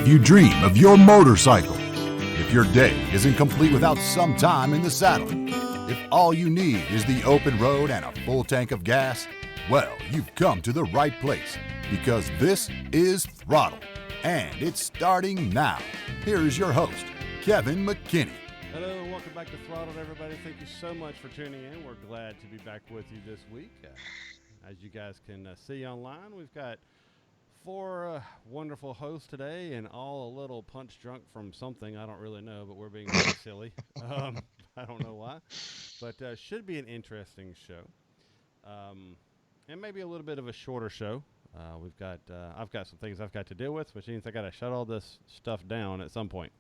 If you dream of your motorcycle, if your day isn't complete without some time in the saddle, if all you need is the open road and a full tank of gas, well, you've come to the right place, because this is Throttled, and it's starting now. Here is your host, Kevin McKinney. Hello and welcome back to Throttled, everybody. Thank you so much for tuning in. We're glad to be back with you this week. As you guys can see online, we've got four wonderful hosts today, and all a little punch drunk from something. I don't really know, but we're being very silly. I don't know why, but should be an interesting show, and maybe a little bit of a shorter show. I've got some things I've got to deal with, which means I got to shut all this stuff down at some point.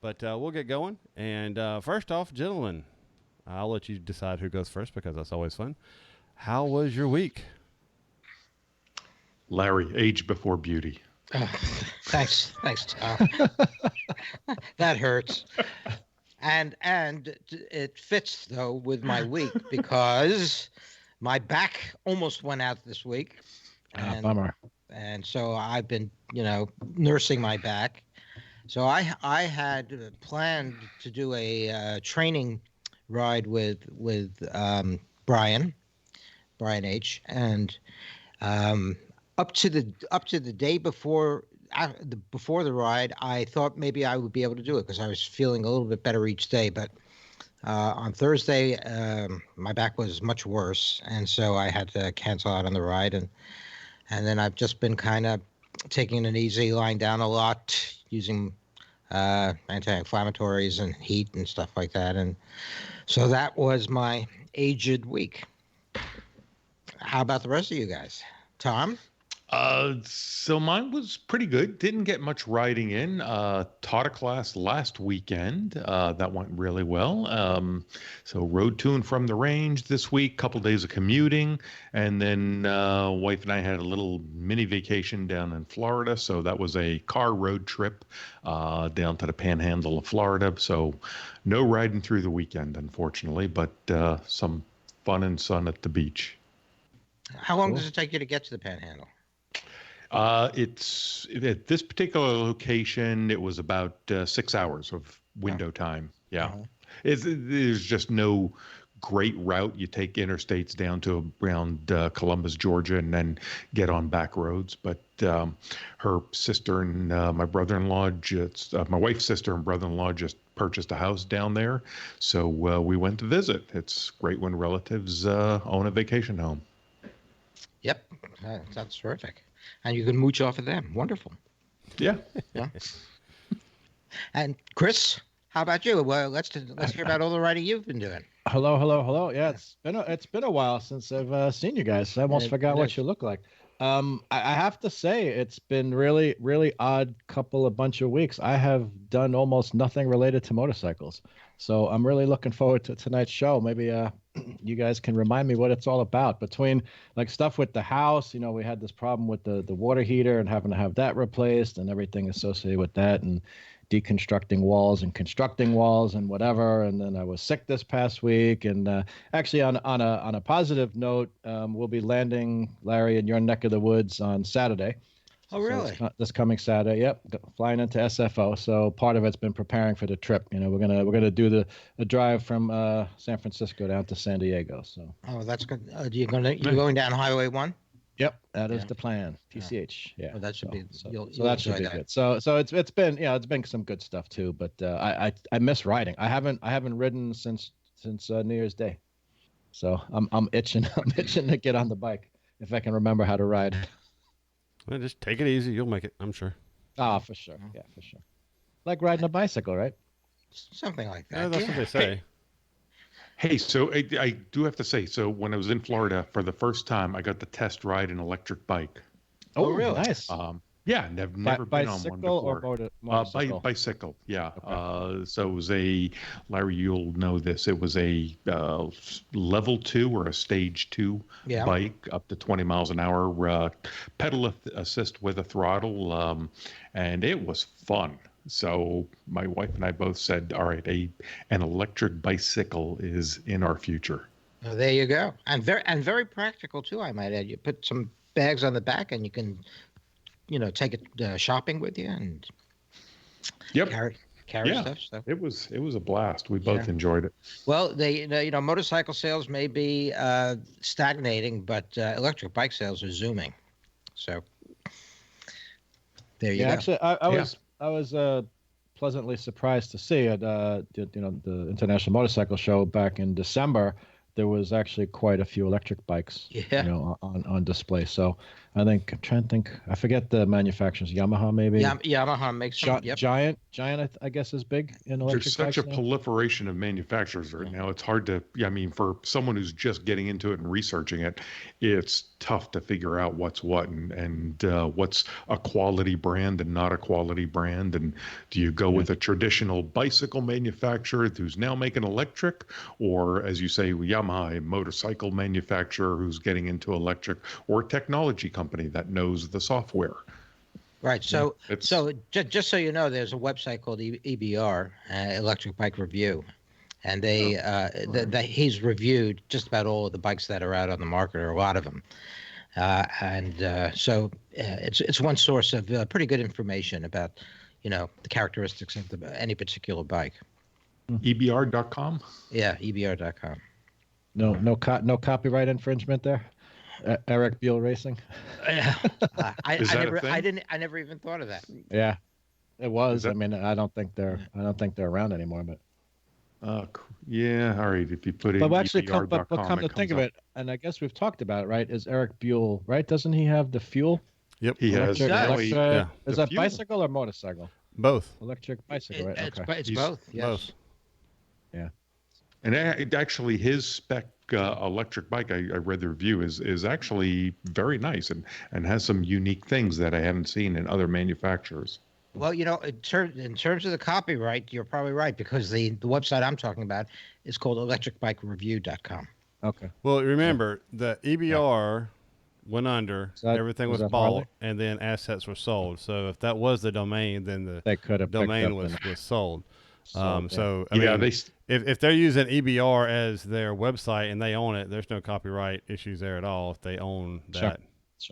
But we'll get going. And first off, gentlemen, I'll let you decide who goes first because that's always fun. How was your week? Larry, age before beauty. Thanks, Tom. That hurts. And it fits, though, with my week because my back almost went out this week. Bummer. And so I've been, nursing my back. So I had planned to do a training ride with Brian H. And up to the day before the ride, I thought maybe I would be able to do it because I was feeling a little bit better each day. But on Thursday, my back was much worse, and so I had to cancel out on the ride. And then I've just been kind of taking it easy, lying down a lot, using anti-inflammatories and heat and stuff like that. And so that was my aged week. How about the rest of you guys? Tom? So mine was pretty good. Didn't get much riding in. Taught a class last weekend. That went really well. So rode to and from the range this week, couple days of commuting, and then wife and I had a little mini vacation down in Florida. So that was a car road trip down to the panhandle of Florida. So no riding through the weekend, unfortunately, but some fun and sun at the beach. How long does it take you to get to the panhandle? It's at this particular location. It was about 6 hours of window time. Yeah, there's just no great route. You take interstates down to around Columbus, Georgia, and then get on back roads. But her sister and my brother-in-law, my wife's sister and brother-in-law, just purchased a house down there, so we went to visit. It's great when relatives own a vacation home. Yep, that's terrific. And you can mooch off of them. Wonderful. Yeah. Yeah. And Chris, how about you? Well, let's hear about all the writing you've been doing. Hello. Yeah, it's been a while since I've seen you guys. I almost forgot what you look like. I have to say it's been really, really odd bunch of weeks. I have done almost nothing related to motorcycles. So I'm really looking forward to tonight's show. Maybe you guys can remind me what it's all about. Between like stuff with the house, we had this problem with the water heater and having to have that replaced and everything associated with that, and deconstructing walls and constructing walls and whatever. And then I was sick this past week. And actually on a positive note, we'll be landing, Larry, in your neck of the woods on Saturday. Oh, really? So this coming Saturday. Yep. Flying into SFO. So part of it's been preparing for the trip. We're gonna do the drive from San Francisco down to San Diego. So. Oh, that's good. You're going down Highway 1? Yep, that is the plan. PCH, yeah. Well, that should be. So that should be good. So it's been it's been some good stuff too. But I miss riding. I haven't ridden since New Year's Day. So I'm itching. I'm itching to get on the bike if I can remember how to ride. Well, just take it easy. You'll make it, I'm sure. Oh, for sure. Yeah, for sure. Like riding a bicycle, right? Something like that. Yeah, that's what they say. Hey, so I do have to say, so when I was in Florida for the first time, I got to test ride an electric bike. Oh, really? Nice. Yeah, never been on one before. Or motorcycle? Bicycle, yeah. Okay. So it was Larry, you'll know this. It was a level 2 or a stage 2 bike up to 20 miles an hour, pedal assist with a throttle, and it was fun. So my wife and I both said, all right, an electric bicycle is in our future. Oh, there you go. And very practical too, I might add. You put some bags on the back and you can take it shopping with you and Yep. carry stuff. So it was a blast. We both enjoyed it. well, motorcycle sales may be stagnating, but electric bike sales are zooming. So there you go. Actually, I was pleasantly surprised to see at the International Motorcycle Show back in December. There was actually quite a few electric bikes, on display. So I'm trying to think. I forget the manufacturers. Yamaha, maybe. Yamaha makes some. Yep. Giant, I guess, is big in electric There's such bikes a now. proliferation of manufacturers right now. It's hard to. I mean, for someone who's just getting into it and researching it, it's tough to figure out what's what and what's a quality brand and not a quality brand. And do you go with a traditional bicycle manufacturer who's now making electric, or as you say, Yamaha, a motorcycle manufacturer who's getting into electric, or a technology company that knows the software? Right. So just so you know, there's a website called EBR, Electric Bike Review, and he's reviewed just about all of the bikes that are out on the market, or a lot of them. So it's one source of pretty good information about, the characteristics of any particular bike. EBR.com? Yeah, EBR.com. No copyright infringement there. Eric Buell Racing. I never even thought of that. Yeah, it was. I mean, I don't think they're around anymore, but. Yeah, all right. If you put in but actually, EBR.com, come to think of it, and I guess we've talked about it, right? Is Eric Buell right? Doesn't he have the fuel? Yep, he has. Is that fuel. bicycle or motorcycle? Both. Electric bicycle, right? It's both. Yes. Both. Yeah. And actually, his spec electric bike, I read the review, is actually very nice and has some unique things that I haven't seen in other manufacturers. Well, in terms of the copyright, you're probably right, because the website I'm talking about is called electricbikereview.com. Okay. Well, remember, the EBR went under, everything was bought, Harley? and then assets were sold. So if that was the domain, then They could have domain was sold. So I yeah, mean, if they're using EBR as their website and they own it, there's no copyright issues there at all if they own that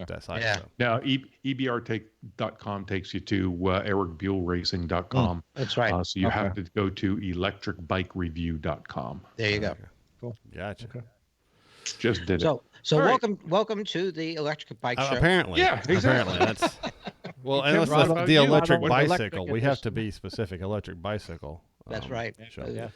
that site. Yeah. So. Now, EBR.com takes you to ericbuellracing.com. That's right. So you have to go to electricbikereview.com. There you go. Okay. Cool. Gotcha. Okay. Just did it. So All welcome to the electric bike show. Apparently. Yeah, exactly. Apparently. That's well, Kevin, and what the about you? electric What bicycle. We have electric to be specific. Electric bicycle. That's right. Show. Yeah.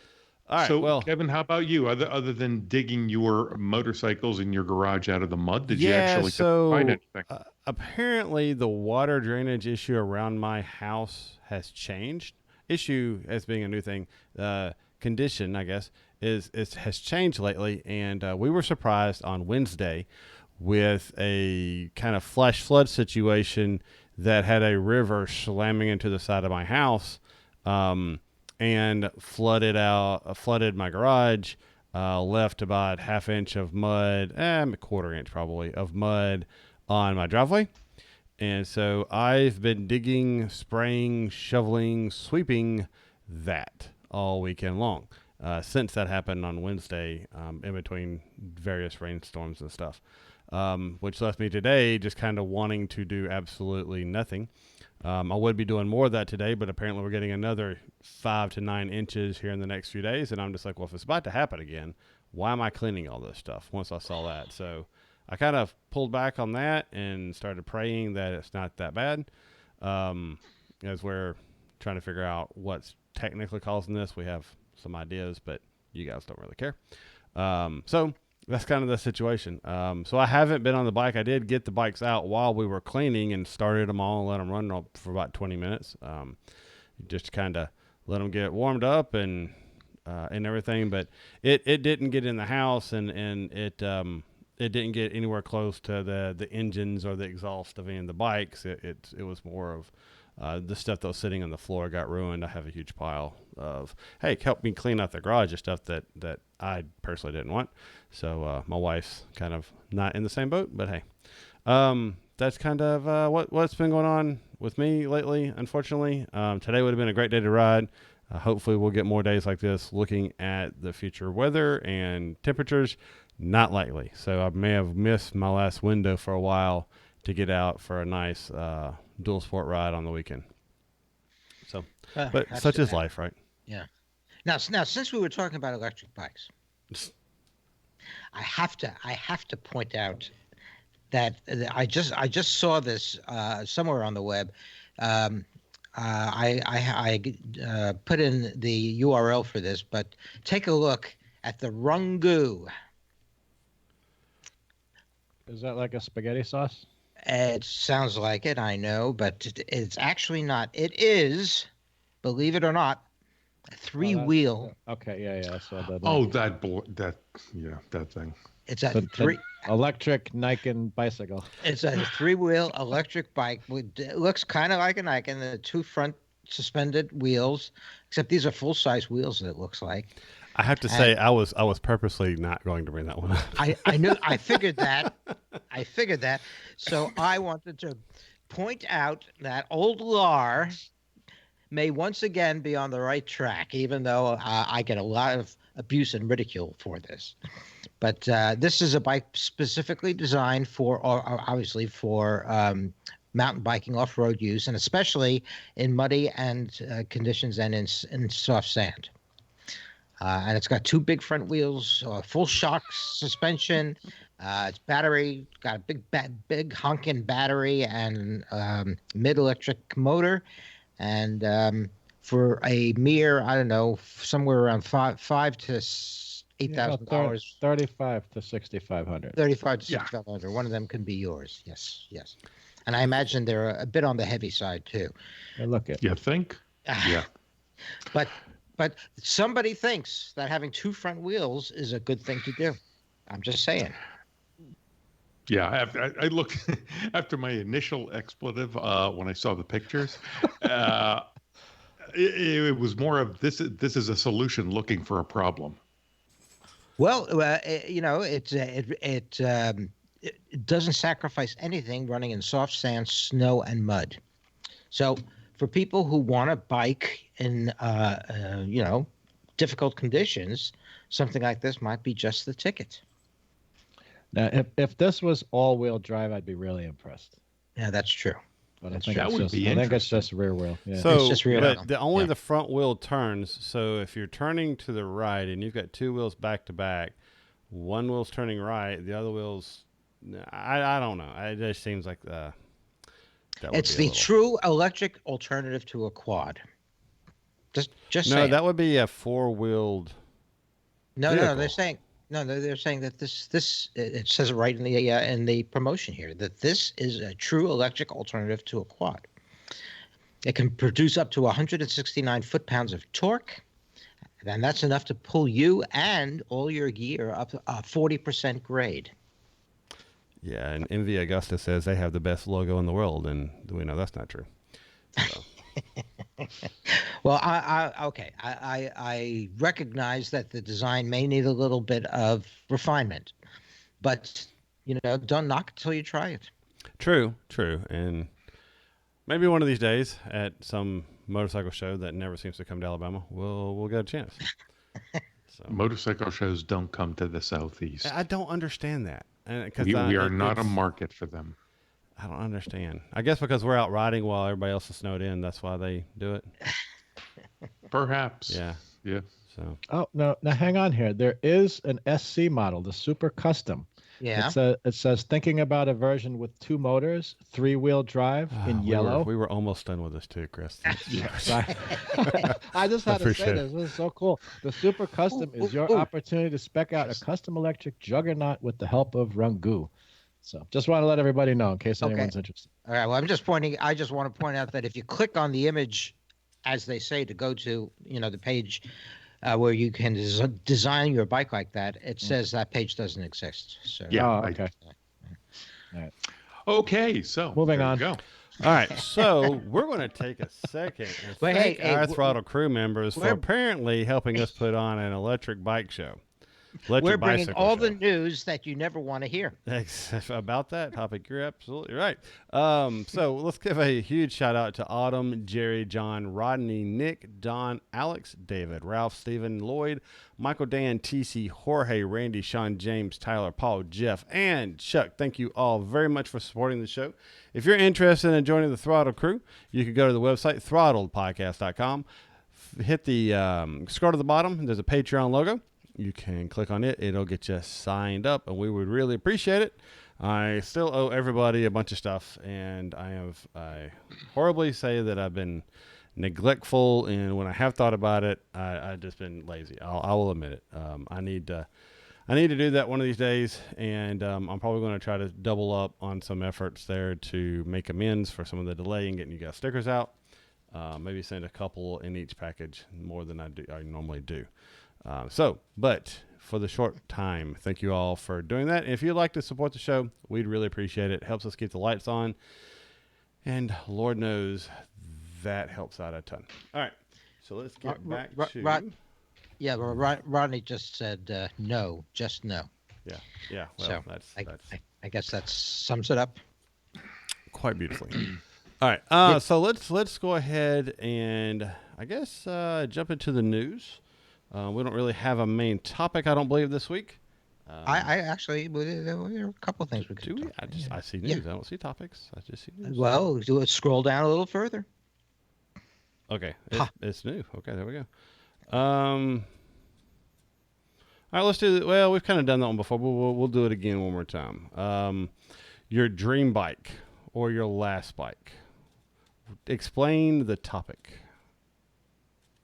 All right. So, well, Kevin, how about you? Other than digging your motorcycles in your garage out of the mud, did you actually find anything? Apparently the water drainage issue around my house has changed. Issue as being a new thing. Condition, I guess, has changed lately, and we were surprised on Wednesday with a kind of flash flood situation that had a river slamming into the side of my house. And flooded my garage, left about half inch of mud, a quarter inch probably of mud on my driveway. And so I've been digging, spraying, shoveling, sweeping that all weekend long, since that happened on Wednesday, in between various rainstorms and stuff, which left me today just kind of wanting to do absolutely nothing. I would be doing more of that today, but apparently we're getting another 5 to 9 inches here in the next few days. And I'm just like, well, if it's about to happen again, why am I cleaning all this stuff once I saw that? So I kind of pulled back on that and started praying that it's not that bad, as we're trying to figure out what's technically causing this. We have some ideas, but you guys don't really care. So that's kind of the situation. So I haven't been on the bike. I did get the bikes out while we were cleaning and started them all and let them run for about 20 minutes. Just to kind of let them get warmed up and everything. But it didn't get in the house, and it didn't get anywhere close to the engines or the exhaust of any of the bikes. It was more of the stuff that was sitting on the floor got ruined. I have a huge pile of, hey, help me clean out the garage of stuff that I personally didn't want. So my wife's kind of not in the same boat, but hey, that's kind of what's been going on with me lately, unfortunately. Today would have been a great day to ride. Hopefully we'll get more days like this, looking at the future weather and temperatures. Not likely. So I may have missed my last window for a while to get out for a nice dual sport ride on the weekend. So, but That's such is that. life, right? Yeah. Now, since we were talking about electric bikes, I have to point out that I just saw this somewhere on the web. I put in the URL for this, but take a look at the Rungu. Is that like a spaghetti sauce? It sounds like it, I know, but it's actually not. It is, believe it or not, a three-wheel. Okay, yeah, I saw that. Oh, that thing. It's a An three. electric Nikon bicycle. It's a three-wheel electric bike. It looks kind of like a Nikon. The two front suspended wheels, except these are full-size wheels. It looks like. I have to say, I was purposely not going to bring that one up. I knew. I figured that. So I wanted to point out that old Lar may once again be on the right track, even though I get a lot of abuse and ridicule for this. But this is a bike specifically designed for, obviously, for mountain biking off-road use, and especially in muddy and conditions and in soft sand. And it's got two big front wheels, full shock suspension. It's battery, got a big honking battery and mid-electric motor. And for a mere, I don't know, somewhere around $5,000 to $8,000. $35,000 to $6,500. $35,000 to $6,500. One of them can be yours. Yes. And I imagine they're a bit on the heavy side too. Hey, look at. You think? Yeah. But somebody thinks that having two front wheels is a good thing to do. I'm just saying. Yeah, I looked after my initial expletive when I saw the pictures. It was more of this is a solution looking for a problem. Well, it doesn't sacrifice anything running in soft sand, snow, and mud. So for people who want to bike in difficult conditions, something like this might be just the ticket. Now, if this was all-wheel drive, I'd be really impressed. Yeah, that's true. But That's I think that would be I think it's interesting. just rear wheel. Yeah. So, It's just rear but wheel. only Yeah. the front wheel turns. So if you're turning to the right and you've got two wheels back to back, one wheel's turning right, the other wheel's. I don't know. It just seems like that. It's would be the true electric alternative to a quad. Just No, saying. that would be a four-wheeled. No, vehicle. they're saying they're saying that this it says it right in the promotion here that this is a true electric alternative to a quad. It can produce up to 169 foot-pounds of torque, and that's enough to pull you and all your gear up to 40% grade. Yeah, and MV Augusta says they have the best logo in the world, and we know that's not true. So. Well, I recognize that the design may need a little bit of refinement, but don't knock it till you try it. True, and maybe one of these days at some motorcycle show that never seems to come to Alabama, we'll get a chance. So. Motorcycle shows don't come to the Southeast. I don't understand that. We are not a market for them. I don't understand. I guess because we're out riding while everybody else is snowed in, that's why they do it. Perhaps. Yeah. So. Oh no! Now hang on here. There is an SC model, the Super Custom. Yeah. It says thinking about a version with two motors, 3-wheel drive in yellow. We were almost done with this too, Chris. I just had to say appreciate this. This is so cool. The Super Custom is your opportunity to spec out a custom electric juggernaut with the help of Rungu. So just want to let everybody know in case anyone's interested. All right. Well, I just want to point out that if you click on the image, as they say, to go to the page where you can design your bike like that, it says that page doesn't exist. So Yeah. Okay. All right. Okay. So Moving there on. we go. All right, so we're going to take a second and But thank hey, our Throttle crew members for we're- apparently helping us put on an electric bike show. Let We're your bringing bicycle all show. the news that you never want to hear. About that topic, you're absolutely right. So let's give a huge shout out to Autumn, Jerry, John, Rodney, Nick, Don, Alex, David, Ralph, Stephen, Lloyd, Michael, Dan, TC, Jorge, Randy, Sean, James, Tyler, Paul, Jeff, and Chuck. Thank you all very much for supporting the show. If you're interested in joining the Throttle crew, you can go to the website, throttledpodcast.com. Hit the scroll to the bottom. There's a Patreon logo. You can click on it. It'll get you signed up, and we would really appreciate it. I still owe everybody a bunch of stuff, and I horribly say that I've been neglectful, and when I have thought about it, I've just been lazy. I will admit it. I need to do that one of these days, and I'm probably going to try to double up on some efforts there to make amends for some of the delay in getting you guys stickers out. Maybe send a couple in each package, more than I normally do. But for the short time, thank you all for doing that. If you'd like to support the show, we'd really appreciate it. It helps us keep the lights on. And Lord knows that helps out a ton. All right. So let's get back to... Yeah, well, Rodney just said no, just no. Yeah. Well, so that's I guess that sums it up quite beautifully. All right. So let's go ahead and I guess jump into the news. We don't really have a main topic, I don't believe, this week. I actually, there were a couple of things we could talk about. I see news. I don't see topics. I just see news. Well, scroll down a little further. Okay. It's new. Okay, there we go. All right, let's do it. Well, we've kind of done that one before, but we'll do it again one more time. Your dream bike or your last bike. Explain the topic.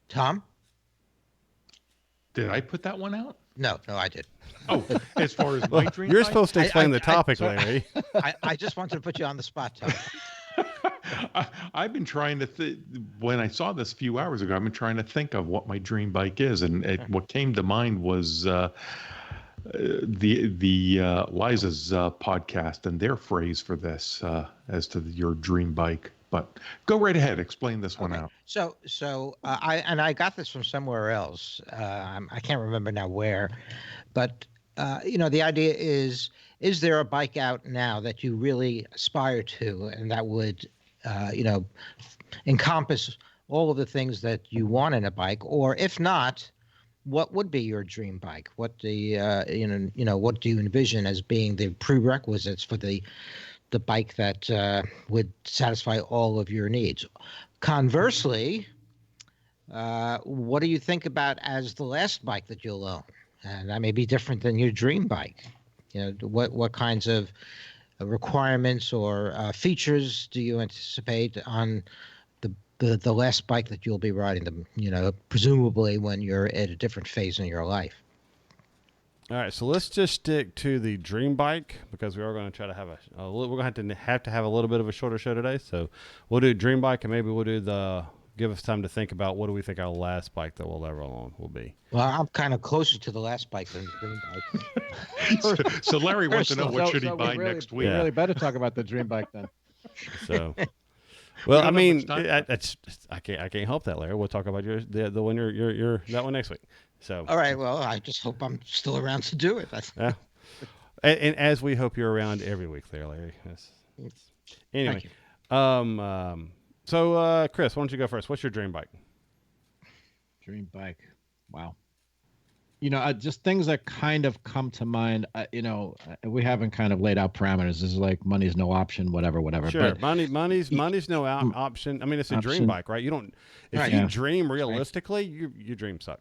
Tom? Did I put that one out? No, I did. Oh, as far as my dream You're bike? supposed to explain the topic, Larry. I just wanted to put you on the spot, Tom. I've been trying to when I saw this a few hours ago, I've been trying to think of what my dream bike is, and what came to mind was the Liza's podcast and their phrase for this as to your dream bike. But go right ahead, explain this one out. So I got this from somewhere else. I can't remember now where, but the idea is there a bike out now that you really aspire to, and that would encompass all of the things that you want in a bike, or if not, what would be your dream bike? What what do you envision as being the prerequisites for the bike that would satisfy all of your needs? Conversely, what do you think about as the last bike that you'll own? And that may be different than your dream bike. What kinds of requirements or features do you anticipate on the last bike that you'll be riding? Presumably when you're at a different phase in your life. All right, so let's just stick to the dream bike because we are going to try to have we're going to have to have a little bit of a shorter show today. So we'll do dream bike, and maybe we'll do give us time to think about what do we think our last bike that we'll ever own will be. Well, I'm kind of closer to the last bike than the dream bike. so Larry wants to know what should he buy next week. We really better talk about the dream bike then. So, well, I mean, I can't help that, Larry. We'll talk about the one your that one next week. So all right. Well, I just hope I'm still around to do it. Yeah. And as we hope you're around every week there, Larry. Anyway. So Chris, why don't you go first? What's your dream bike? Dream bike. Wow. Just things that kind of come to mind. We haven't kind of laid out parameters. This is like money's no option, whatever. Sure, but money's no option. I mean, it's a dream bike, right? You don't. If you dream realistically, your dreams suck.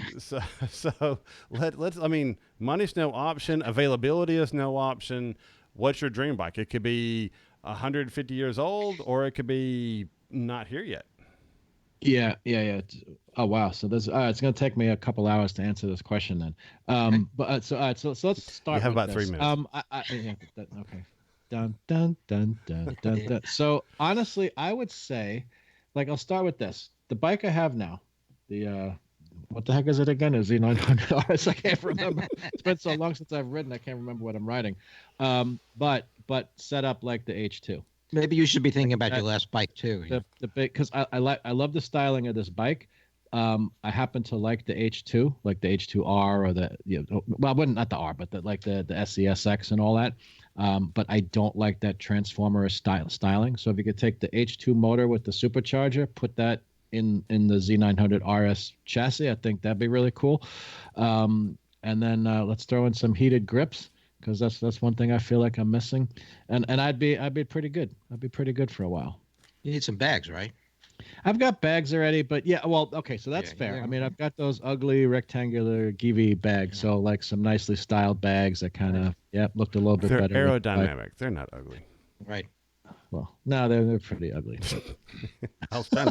So let's. I mean, money's no option. Availability is no option. What's your dream bike? It could be 150 years old, or it could be not here yet. Yeah. Oh wow! So this it's going to take me a couple hours to answer this question then. But so let's start. You have about this. 3 minutes. Okay. Dun. So honestly, I would say, I'll start with this. The bike I have now, the what the heck is it again? Is Z900RS? I can't remember. It's been so long since I've ridden, I can't remember what I'm riding. But set up like the H2. Maybe you should be thinking about your last bike too. The big, because I love the styling of this bike. I happen to like the H2, like the H2R or well, I wouldn't not the R, but the SESX and all that. But I don't like that transformer styling. So if you could take the H2 motor with the supercharger, put that in the Z900 RS chassis, I think that'd be really cool. And then let's throw in some heated grips, because that's one thing I feel like I'm missing. And I'd be pretty good. I'd be pretty good for a while. You need some bags, right? I've got bags already, but yeah, well, okay, so that's fair. Yeah. I mean, I've got those ugly rectangular Givi bags, so like some nicely styled bags that kind of looked a little bit They're better. aerodynamic. They're not ugly. Right. Well, no, they're pretty ugly. I was trying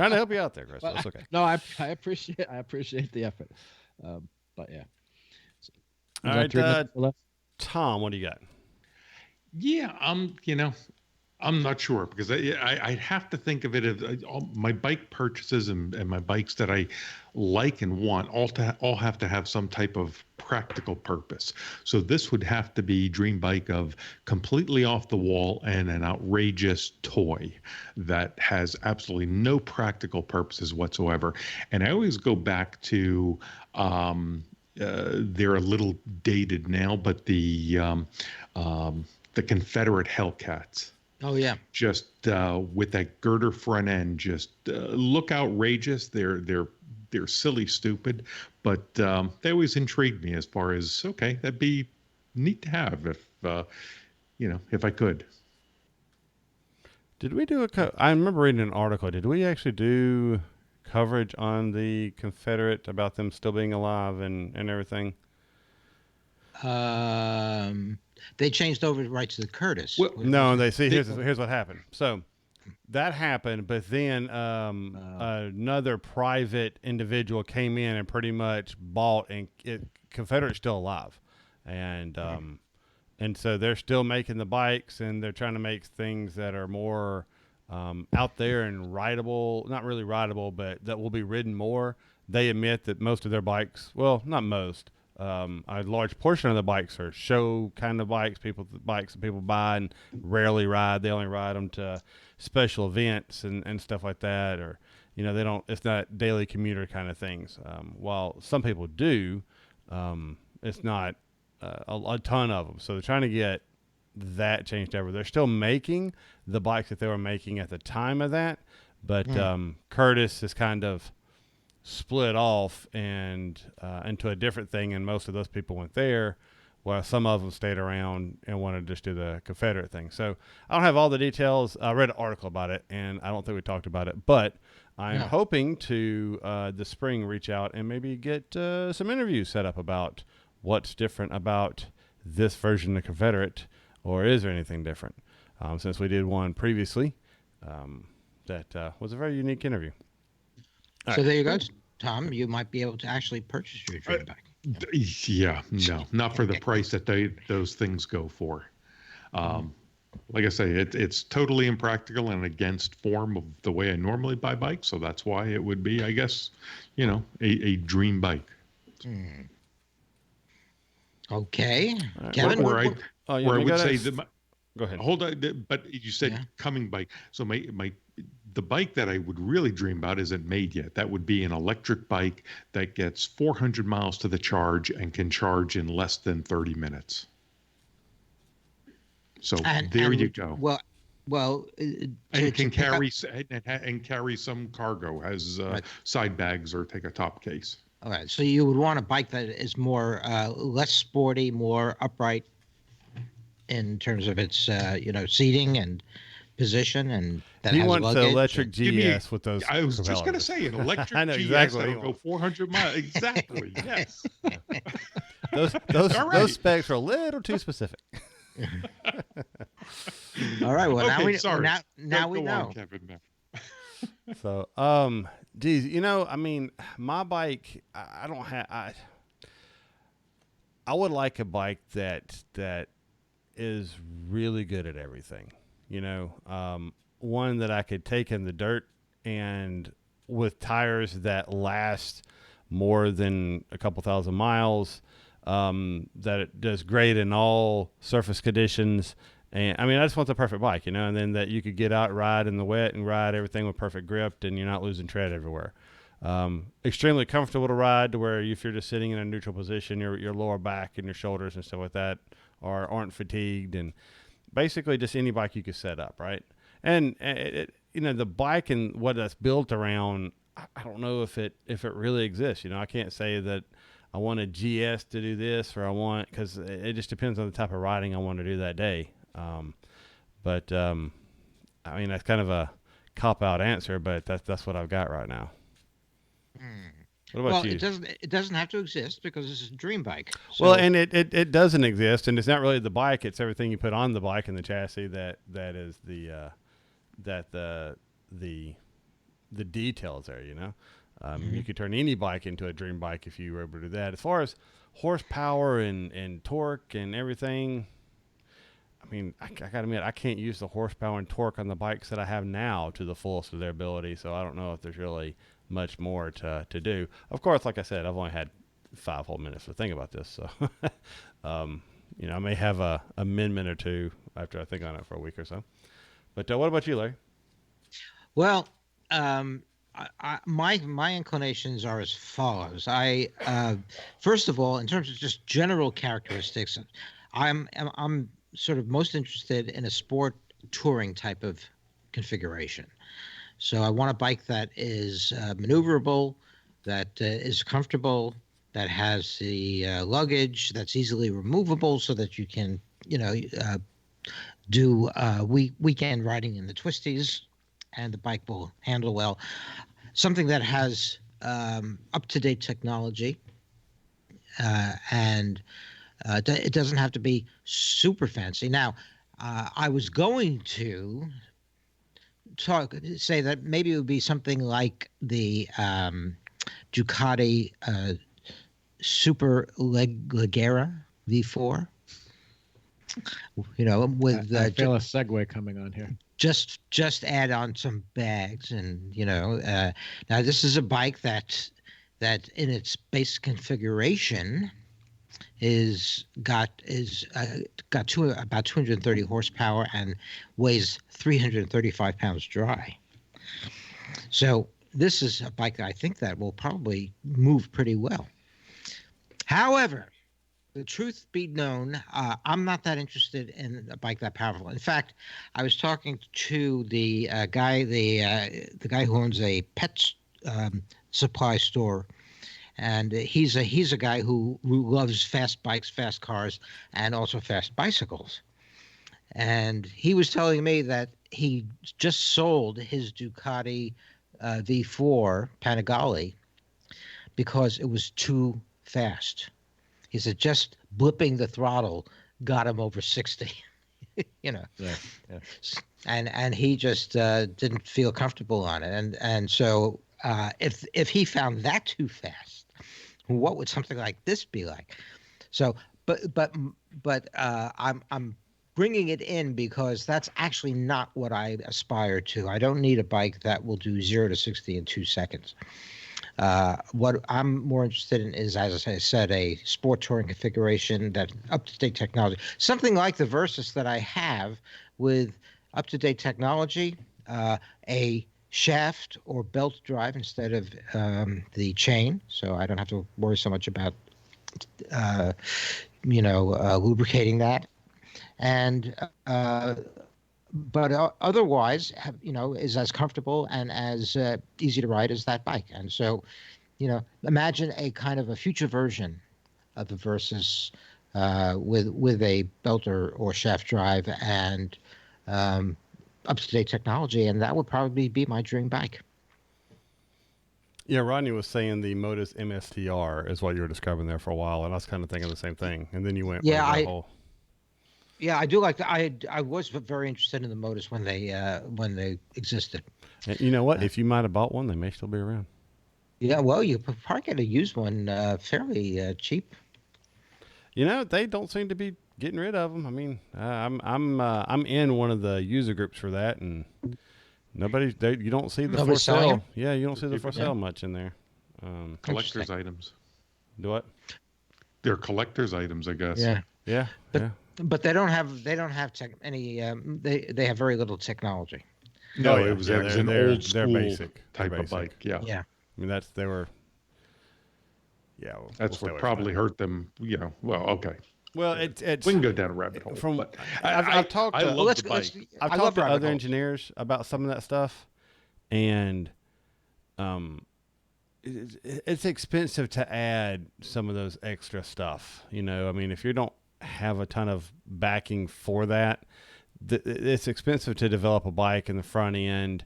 to help you out there, Chris. But, That's okay. No, I appreciate the effort. But yeah. All right, Tom, what do you got? Yeah, I'm not sure, because I have to think of it as all my bike purchases and my bikes that I like and want all have to have some type of practical purpose. So this would have to be dream bike of completely off the wall and an outrageous toy that has absolutely no practical purposes whatsoever. And I always go back to they're a little dated now, but the Confederate Hellcats. Oh yeah. Just with that girder front end, just look outrageous. They're silly, stupid, but they always intrigued me as far as, okay, that'd be neat to have if I could. Did we do I remember reading an article. Did we actually do coverage on the Confederate about them still being alive and everything? They changed over right to the Curtis. Well, no, here's what happened. So that happened, but then another private individual came in and pretty much bought, and Confederate's still alive, and so they're still making the bikes, and they're trying to make things that are more out there and rideable, not really rideable, but that will be ridden more. They admit that most of their bikes, well, not most, a large portion of the bikes are show kind of bikes that people buy and rarely ride. They only ride them to special events and stuff like that, or it's not daily commuter kind of things. While some people do, it's not a ton of them. So they're trying to get that changed over. They're still making the bikes that they were making at the time of that, but Curtis is kind of split off and into a different thing, and most of those people went there, while some of them stayed around and wanted to just do the Confederate thing. So I don't have all the details. I read an article about it, and I don't think we talked about it, but I'm hoping to this spring reach out and maybe get some interviews set up about what's different about this version of Confederate, or is there anything different? Since we did one previously, that was a very unique interview. So there you go, Tom. You might be able to actually purchase your dream bike. Yeah, no, not for the price that those things go for. Like I say, it's totally impractical and against form of the way I normally buy bikes. So that's why it would be, I guess, a dream bike. Okay, Kevin. Where I would say go ahead. Hold on, but you said coming bike. So the bike that I would really dream about isn't made yet. That would be an electric bike that gets 400 miles to the charge and can charge in less than 30 minutes. So there you go. Well, and can carry some cargo, has side bags or take a top case. All right. So you would want a bike that is more less sporty, more upright in terms of its seating and position, and that has wants luggage. An electric GS with those. I was just going to say an electric I know GS exactly that'll go 400 miles. Exactly. Yes. Those specs are a little too specific. All right. Well, okay, now we know. On, Kevin. So, geez, I mean, my bike, I don't have. I would like a bike that is really good at everything. One that I could take in the dirt and with tires that last more than a couple thousand miles, that it does great in all surface conditions. And I mean, I just want the perfect bike, and then that you could get out, ride in the wet and ride everything with perfect grip, and you're not losing tread everywhere. extremely comfortable to ride, to where if you're just sitting in a neutral position, your lower back and your shoulders and stuff like that aren't fatigued, and basically just any bike you could set up, right? And the bike and what that's built around, I don't know if it really exists. I can't say that I want a GS to do this, or because it just depends on the type of riding I want to do that day. But I mean, that's kind of a cop-out answer, but that's what I've got right now. What about you? It doesn't have to exist, because this is a dream bike. So. Well, and it doesn't exist, and it's not really the bike; it's everything you put on the bike and the chassis that is the details there. You could turn any bike into a dream bike if you were able to do that. As far as horsepower and torque and everything, I mean, I gotta admit, I can't use the horsepower and torque on the bikes that I have now to the fullest of their ability, so I don't know if there's really much more to do. Of course, like I said, I've only had 5 whole minutes to think about this, so I may have a amendment or two after I think on it for a week or so. But what about you, Larry? Well, my inclinations are as follows. First of all, in terms of just general characteristics, I'm sort of most interested in a sport touring type of configuration. So I want a bike that is maneuverable, that is comfortable, that has the luggage that's easily removable, so that you can, do weekend riding in the twisties, and the bike will handle well. Something that has up-to-date technology, and it doesn't have to be super fancy. Now, I was going to say that maybe it would be something like the Ducati Super Leggera V4. With I feel a segue coming on here. Just add on some bags, and now this is a bike that in its base configuration got about 230 horsepower and weighs 335 pounds dry. So this is a bike that I think that will probably move pretty well. However, the truth be known, I'm not that interested in a bike that powerful. In fact, I was talking to the guy who owns a pet supply store, and he's a guy who loves fast bikes, fast cars, and also fast bicycles. And he was telling me that he just sold his Ducati V4 Panigale because it was too fast. He said just blipping the throttle got him over 60. Yeah. And he just didn't feel comfortable on it. And so if he found that too fast, what would something like this be like? So, but I'm bringing it in because that's actually not what I aspire to. I don't need a bike that will do 0 to 60 in 2 seconds. What I'm more interested in is, as I said, a sport touring configuration, that up-to-date technology, something like the Versus that I have, with up-to-date technology, a shaft or belt drive instead of the chain, so I don't have to worry so much about lubricating that, and but otherwise, is as comfortable and as easy to ride as that bike. And so, imagine a kind of a future version of the Versus with a belt or shaft drive and up-to-date technology, and that would probably be my dream bike. Yeah, Rodney was saying the Modus MSTR is what you were describing there for a while, and I was kind of thinking the same thing. And then you went Yeah, I do like that. I was very interested in the Modus when they existed. And you know what? If you might have bought one, they may still be around. Yeah, well, you probably get a used one fairly cheap. They don't seem to be getting rid of them. I mean, I'm in one of the user groups for that, and you don't see the for sale. Yeah, you don't see the for sale much in there. Collector's items. Do what? They're collector's items, I guess. Yeah. But they don't have any. They have very little technology. No, it was an old school basic type of bike. Yeah. I mean, they were. Yeah, That's we'll what probably hurt them. Well, okay. Well, it's we can go down a rabbit hole. from. But I've talked. I To, love the bike. I've I talked love to rabbit other holes. engineers about some of that stuff, and it's expensive to add some of those extra stuff. I mean, if you don't have a ton of backing for that, it's expensive to develop a bike in the front end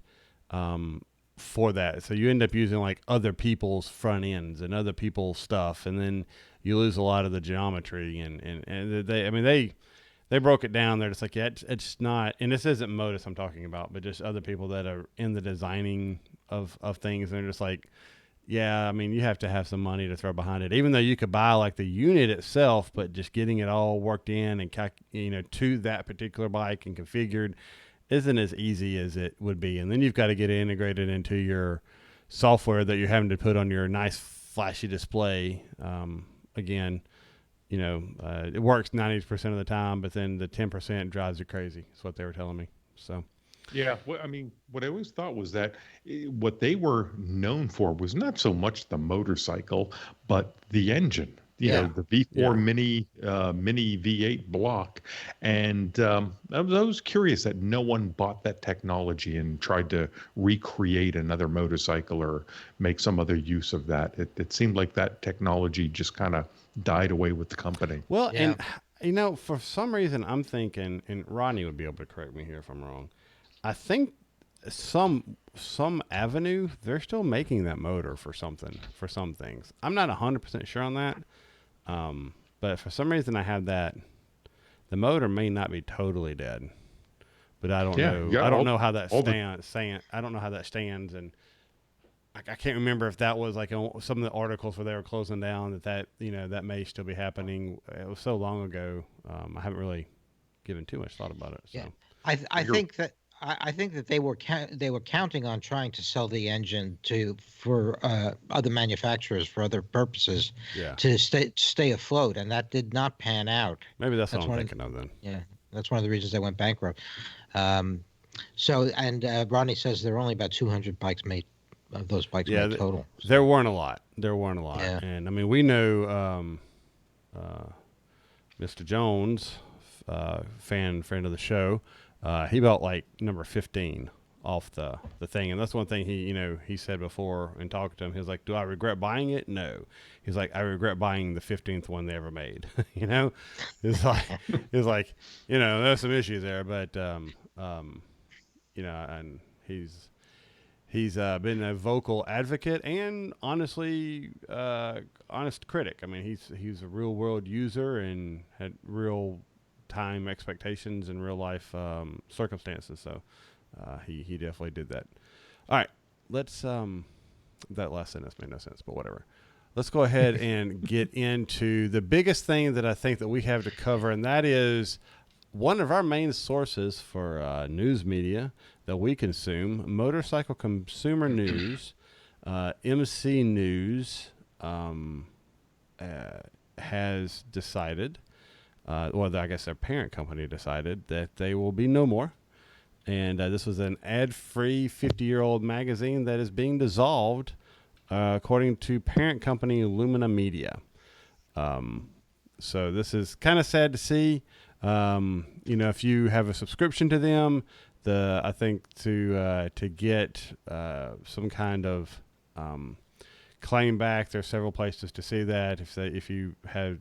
for that. So you end up using like other people's front ends and other people's stuff, and then you lose a lot of the geometry. And they broke it down. They're just like, yeah, it's not. And this isn't Modus I'm talking about, but just other people that are in the designing of things. And they're just like, yeah, I mean, you have to have some money to throw behind it, even though you could buy like the unit itself, but just getting it all worked in and to that particular bike and configured isn't as easy as it would be. And then you've got to get it integrated into your software that you're having to put on your nice flashy display. Again, it works 90% of the time, but then the 10% drives you crazy. That's what they were telling me. So. Yeah, well, I mean, what I always thought was that what they were known for was not so much the motorcycle, but the engine. The V4 mini V8 block, and I was curious that no one bought that technology and tried to recreate another motorcycle or make some other use of that. It seemed like that technology just kind of died away with the company. Well, and for some reason, I'm thinking, and Ronnie would be able to correct me here if I'm wrong. I think some avenue they're still making that motor for some things. I'm not 100% sure on that, but for some reason I have that. The motor may not be totally dead, but I don't know. I don't know how that stands. I don't know how that stands, and I can't remember if that was like some of the articles where they were closing down that may still be happening. It was so long ago. I haven't really given too much thought about it. So. Yeah, I think that. I think that they were counting on trying to sell the engine for other manufacturers for other purposes to stay afloat, and that did not pan out. Maybe that's what I'm thinking of then. Yeah, that's one of the reasons they went bankrupt. So Rodney says there are only about 200 bikes made. Those bikes made total. So. There weren't a lot. Yeah. And I mean, we know Mr. Jones, friend of the show. He bought like number 15 off the thing. And that's one thing he said before and talked to him. He was like, do I regret buying it? No. He's like, I regret buying the 15th one they ever made. It's like, there's some issues there, but, and he's been a vocal advocate and honestly, honest critic. I mean, he's a real world user and had real time expectations and real life circumstances, so he definitely did that. All right, let's that last sentence made no sense, but whatever. Let's go ahead and get into the biggest thing that I think that we have to cover, and that is one of our main sources for news media that we consume, Motorcycle Consumer News, MC News, has decided. I guess their parent company decided that they will be no more. And this was an ad-free 50-year-old magazine that is being dissolved, according to parent company Lumina Media. So this is kind of sad to see. If you have a subscription to them, I think to get some kind of claim back, there's several places to see that. If you have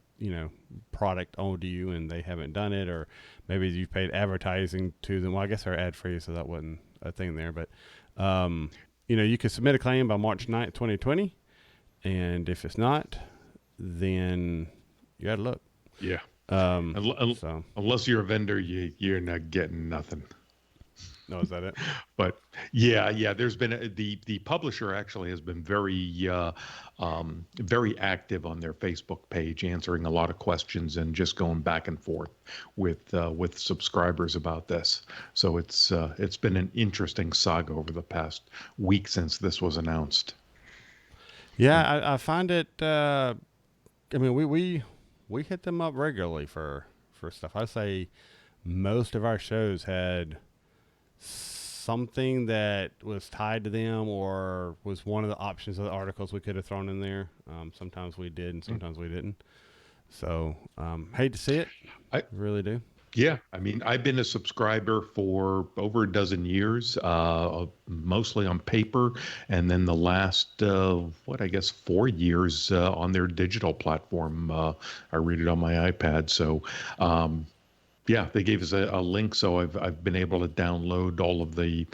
product owed to you and they haven't done it, or maybe you paid advertising to them. Well, I guess they're ad free, so that wasn't a thing there. But you can submit a claim by March 9th, 2020, and if it's not, then you got to look. Yeah. Unless you're a vendor, you're not getting nothing. No, is that it? But yeah. There's been the publisher actually has been very active on their Facebook page, answering a lot of questions and just going back and forth with subscribers about this. So it's been an interesting saga over the past week since this was announced. Yeah, I find it. I mean, we hit them up regularly for stuff. I say most of our shows had something that was tied to them or was one of the options of the articles we could have thrown in there. Sometimes we did and sometimes we didn't. So hate to see it. I really do. Yeah, I mean, I've been a subscriber for over a dozen years, mostly on paper, and then the last, 4 years on their digital platform. I read it on my iPad. So, yeah, they gave us a link, so I've been able to download all of the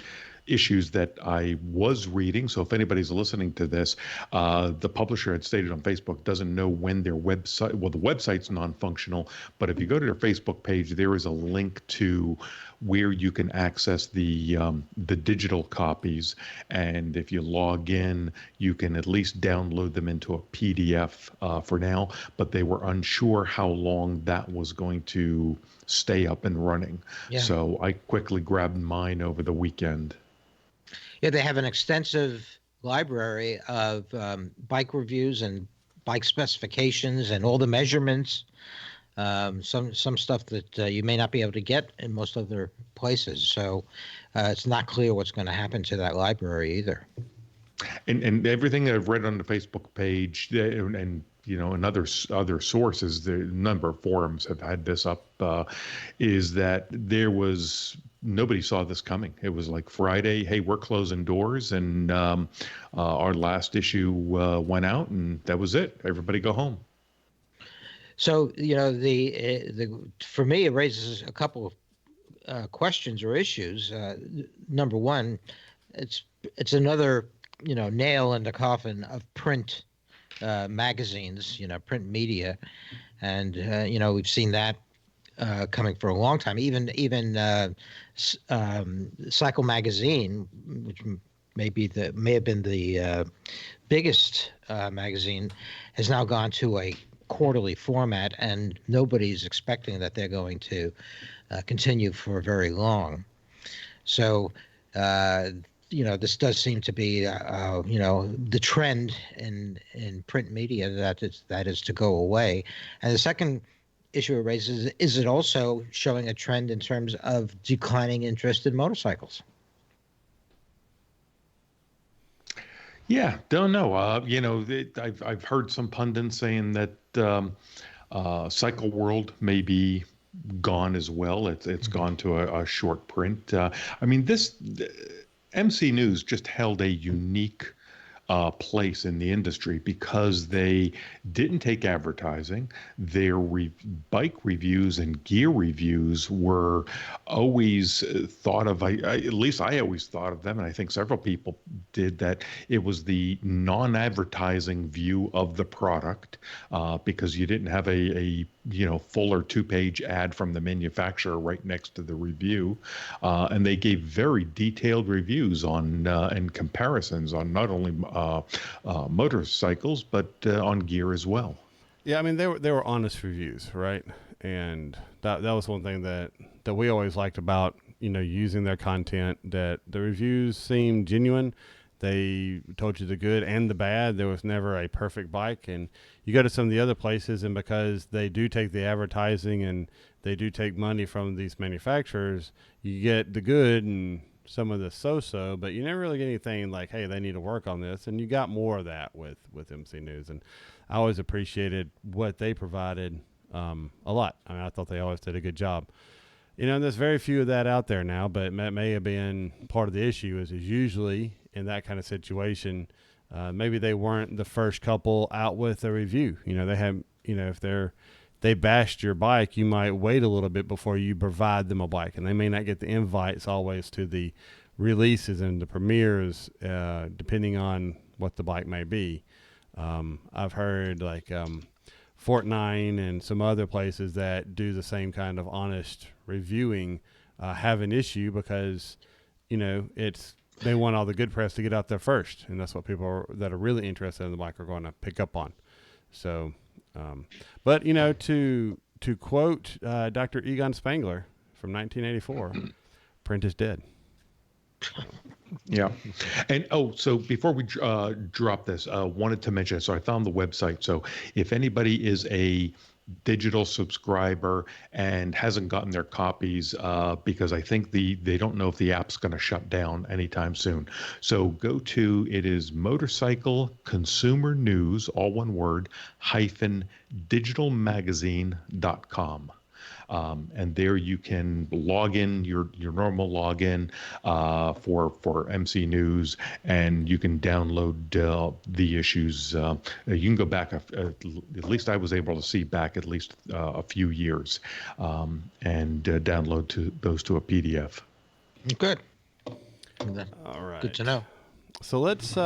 issues that I was reading. So if anybody's listening to this, the publisher had stated on Facebook doesn't know when their website, well, the website's non-functional, but if you go to their Facebook page, there is a link to where you can access the digital copies. And if you log in, you can at least download them into a PDF for now, but they were unsure how long that was going to stay up and running. Yeah. So I quickly grabbed mine over the weekend. Yeah, they have an extensive library of bike reviews and bike specifications and all the measurements. Some stuff that you may not be able to get in most other places. So it's not clear what's going to happen to that library either. And everything that I've read on the Facebook page and and other sources, the number of forums have had this up, is that nobody saw this coming. It was like Friday, hey, we're closing doors, and our last issue went out, and that was it. Everybody go home. So for me, it raises a couple of questions or issues. Number one, it's another nail in the coffin of print magazines, print media, and we've seen that coming for a long time. Even Cycle Magazine, which may have been the biggest magazine, has now gone to a quarterly format, and nobody's expecting that they're going to continue for very long. So this does seem to be the trend in print media that is to go away. And the second issue it raises is it also showing a trend in terms of declining interest in motorcycles? Yeah, don't know. I've heard some pundits saying that Cycle World may be gone as well. It's gone to a short print. This MC News just held a unique place in the industry because they didn't take advertising. Their bike reviews and gear reviews were always thought of, at least I always thought of them, and I think several people did, that it was the non-advertising view of the product because you didn't have a full or 2-page ad from the manufacturer right next to the review. And they gave very detailed reviews on and comparisons on not only motorcycles, but on gear as well. Yeah, I mean, they were honest reviews, right? And that was one thing that we always liked about, using their content, that the reviews seemed genuine. They told you the good and the bad. There was never a perfect bike. And you go to some of the other places, and because they do take the advertising and they do take money from these manufacturers, you get the good and some of the so-so, but you never really get anything like, hey, they need to work on this. And you got more of that with MC News. And I always appreciated what they provided a lot. I mean, I thought they always did a good job. There's very few of that out there now, but it may have been part of the issue is usually in that kind of situation, maybe they weren't the first couple out with a review. They have, if they bashed your bike, you might wait a little bit before you provide them a bike, and they may not get the invites always to the releases and the premieres, depending on what the bike may be. I've heard like Fort 9 and some other places that do the same kind of honest reviewing have an issue because, they want all the good press to get out there first, and that's what people that are really interested in the bike are going to pick up on. So, but to quote Dr. Egon Spangler from 1984, print is dead. Yeah. And so before we drop this, wanted to mention, so I found the website. So if anybody is a digital subscriber and hasn't gotten their copies because I think they don't know if the app's going to shut down anytime soon. So go to, it is Motorcycle Consumer News, all one word, -digitalmagazine.com. And there you can log in your normal login for MC News, and you can download the issues. You can go back, at least I was able to see back at least a few years, and download those to a PDF. Good. All right. Good to know. So let's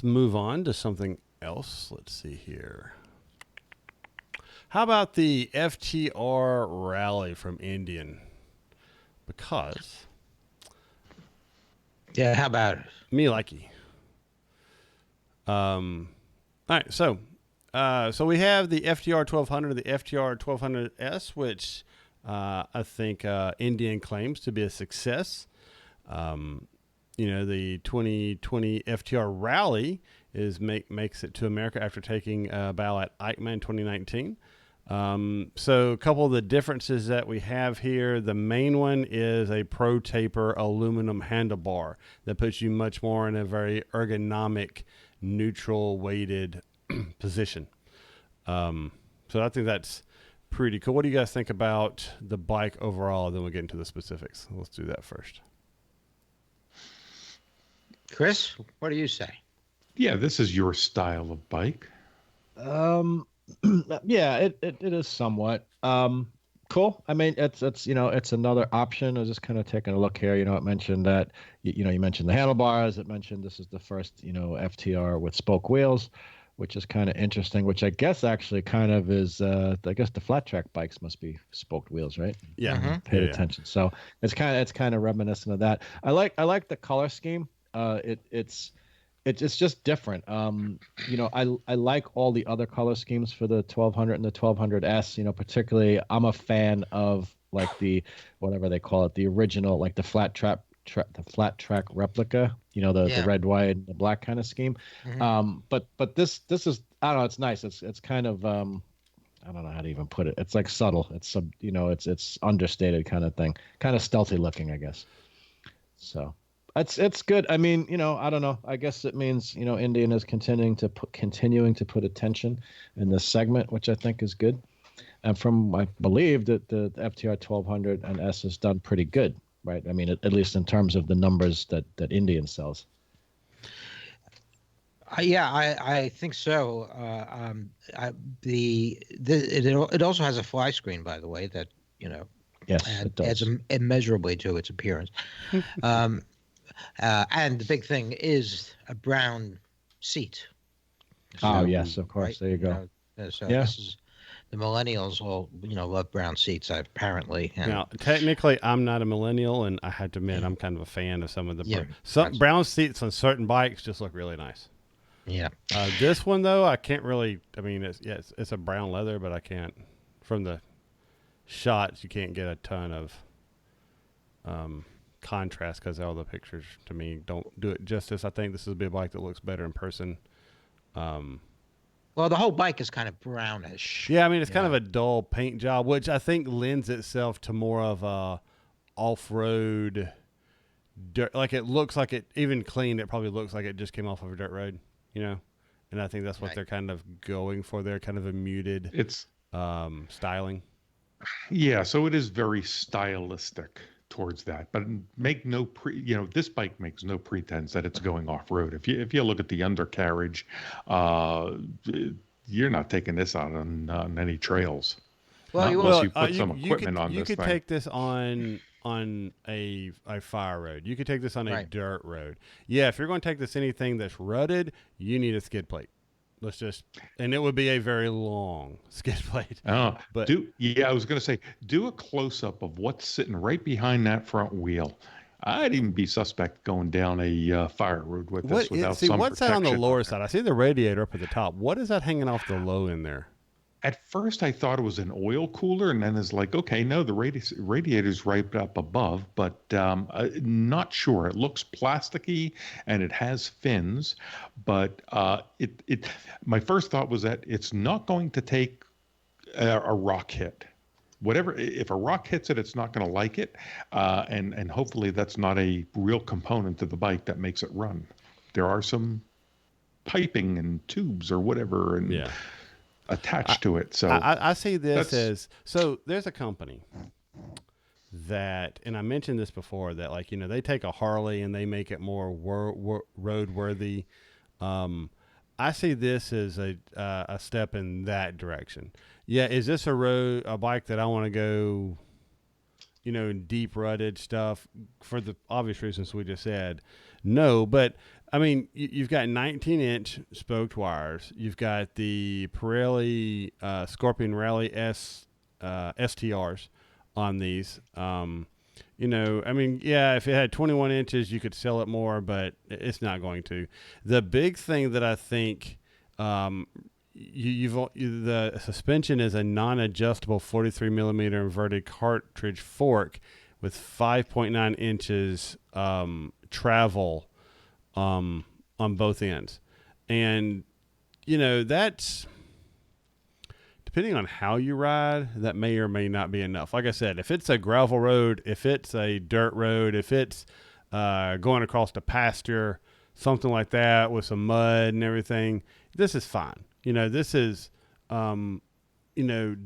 move on to something else. Let's see here. How about the FTR rally from Indian? Because Yeah, how about it? me likey. All right, so we have the FTR 1200, the FTR 1200S, which I think Indian claims to be a success. The 2020 FTR rally makes it to America after taking a bow at EICMA in 2019. So a couple of the differences that we have here, the main one is a Pro Taper aluminum handlebar that puts you much more in a very ergonomic, neutral weighted position. So I think that's pretty cool. What do you guys think about the bike overall? Then we'll get into the specifics. Let's do that first. Chris, what do you say? Yeah, this is your style of bike. Yeah, it is somewhat cool. I mean, it's it's another option. I was just kind of taking a look here. It mentioned that you mentioned the handlebars. It mentioned this is the first FTR with spoke wheels, which is kind of interesting. Which I guess actually kind of is. I guess the flat track bikes must be spoked wheels, right? Yeah, paid attention. So it's kind of reminiscent of that. I like the color scheme. It's just different. I like all the other color schemes for the 1200 and the 1200S. Particularly, I'm a fan of like the whatever they call it, the original, like the flat track replica. The red, white, and the black kind of scheme. Mm-hmm. But this is, I don't know. It's nice. It's kind of I don't know how to even put it. It's like subtle. It's it's understated kind of thing. Kind of stealthy looking, I guess. So. It's good. I mean, I don't know. I guess it means, Indian is continuing to put attention in this segment, which I think is good. And I believe that the FTR 1200 and S has done pretty good, right? I mean, at least in terms of the numbers that Indian sells. I think so. It also has a fly screen, by the way, that Yes, it does. adds immeasurably to its appearance. And the big thing is a brown seat. So, yes, of course. Right? There you go. This is the millennials all love brown seats apparently. Now, technically, I'm not a millennial, and I have to admit I'm kind of a fan of some of the brown seats on certain bikes. Just look really nice. Yeah. This one though, I can't really. I mean, it's a brown leather, but I can't. From the shots, you can't get a ton of contrast because all the pictures to me don't do it justice. I think this would be a bike that looks better in person. Well, the whole bike is kind of brownish. Yeah, I mean it's kind of a dull paint job, which I think lends itself to more of a off-road dirt. Like it looks like it, even cleaned, it probably looks like it just came off of a dirt road, And I think that's what they're kind of going for. They're kind of a muted styling. Yeah, so it is very stylistic towards that, but this bike makes no pretense that it's going off road. If you look at the undercarriage, you're not taking this out on any trails. Well, unless you put some equipment on this thing. You could take this on a fire road. You could take this on a dirt road. Yeah, if you're going to take this anything that's rutted, you need a skid plate. And it would be a very long skid plate. Oh, but I was going to say, do a close up of what's sitting right behind that front wheel. I'd even be suspect going down a fire road with this without some protection. What's that on the lower side? I see the radiator up at the top. What is that hanging off the low end there? At first, I thought it was an oil cooler, and then it's like, okay, no, the radiator's right up above, but not sure. It looks plasticky, and it has fins, but my first thought was that it's not going to take a rock hit. Whatever, if a rock hits it, it's not going to like it, and hopefully that's not a real component of the bike that makes it run. There are some piping and tubes or whatever and attached to it. So I see this as, so there's a company that, and I mentioned this before, that like, they take a Harley and they make it more road worthy. I see this as a step in that direction. Yeah, is this a bike that I want to go, deep rutted stuff for the obvious reasons we just said? No, but I mean, you've got 19-inch spoked wires. You've got the Pirelli Scorpion Rally STRs on these. I mean, yeah, if it had 21 inches, you could sell it more, but it's not going to. The big thing that I think, the suspension is a non-adjustable 43 millimeter inverted cartridge fork with 5.9 inches travel on both ends, and that's, depending on how you ride, that may or may not be enough. Like I said, if it's a gravel road, if it's a dirt road, if it's going across the pasture, something like that with some mud and everything, this is fine. This is,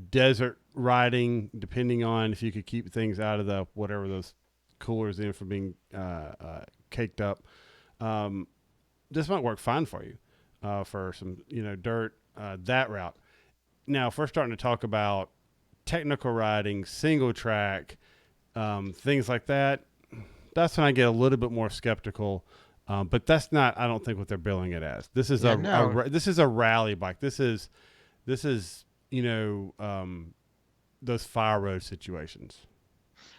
desert riding, depending on if you could keep things out of the, whatever those coolers in from being caked up. This might work fine for you for some, dirt, that route. Now, if we're starting to talk about technical riding, single track, things like that, that's when I get a little bit more skeptical. But that's not, I don't think, what they're billing it as. This is this is a rally bike. This is those fire road situations.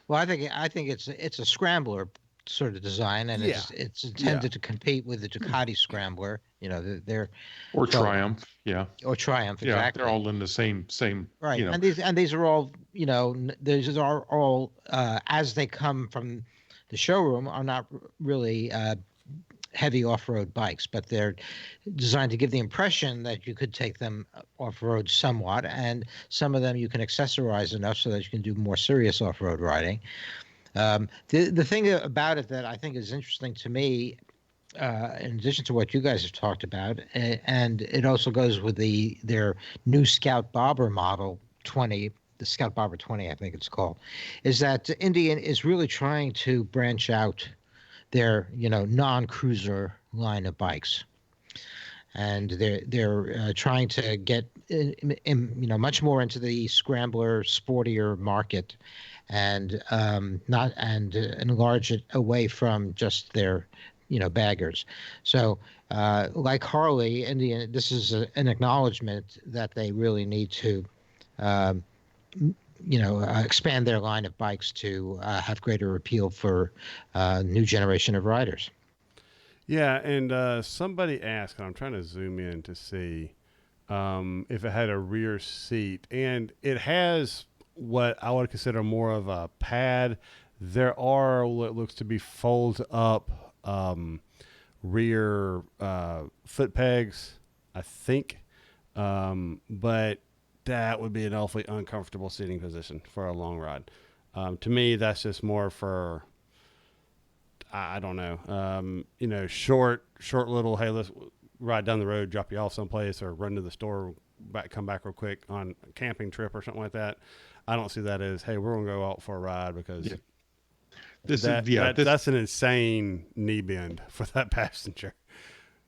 Well, I think it's a scrambler sort of design, and it's intended to compete with the Ducati Scrambler. They're Triumph, or Triumph, exactly. Yeah, they're all in the same right. And these are all these are all as they come from the showroom are not really heavy off-road bikes, but they're designed to give the impression that you could take them off-road somewhat, and some of them you can accessorize enough so that you can do more serious off-road riding. The thing about it that I think is interesting to me, in addition to what you guys have talked about, and it also goes with their new Scout Bobber Model 20, the Scout Bobber 20, I think it's called, is that Indian is really trying to branch out their non-cruiser line of bikes, and they're trying to get much more into the scrambler, sportier market, and enlarge it away from just their baggers. So like Harley, Indian, this is an acknowledgement that they really need to expand their line of bikes to have greater appeal for new generation of riders. Yeah, and somebody asked, and I'm trying to zoom in to see if it had a rear seat, and it has what I would consider more of a pad. There are what looks to be fold up rear foot pegs, I think, but that would be an awfully uncomfortable seating position for a long ride. To me, that's just more for, I don't know, short little, hey, let's ride down the road, drop you off someplace, or run to the store, come back real quick on a camping trip or something like that. I don't see that as, hey, we're going to go out for a ride, because that's an insane knee bend for that passenger.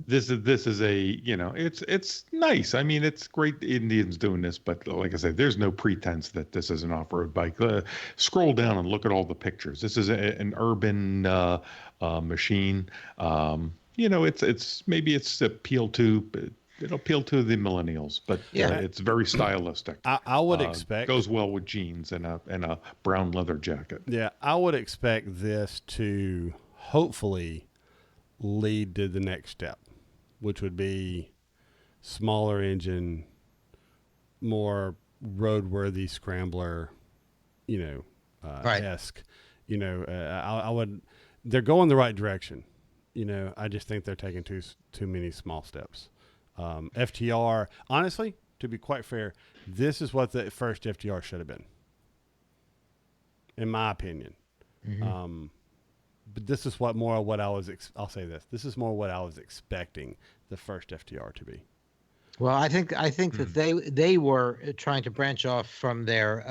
This is a, it's nice. I mean, it's great Indians doing this, but like I said, there's no pretense that this is an off-road bike. Scroll down and look at all the pictures. This is an urban machine. It's appeal to, it'll appeal to the millennials, but it's very stylistic. I would expect goes well with jeans and a brown leather jacket. Yeah, I would expect this to hopefully lead to the next step, which would be smaller engine, more roadworthy scrambler, esque. I would. They're going the right direction. I just think they're taking too many small steps. FTR, honestly, to be quite fair, this is what the first FTR should have been, in my opinion. Mhm. But this is what more what I was. I'll say this. This is more what I was expecting the first FTR to be. Well, I think that they were trying to branch off from their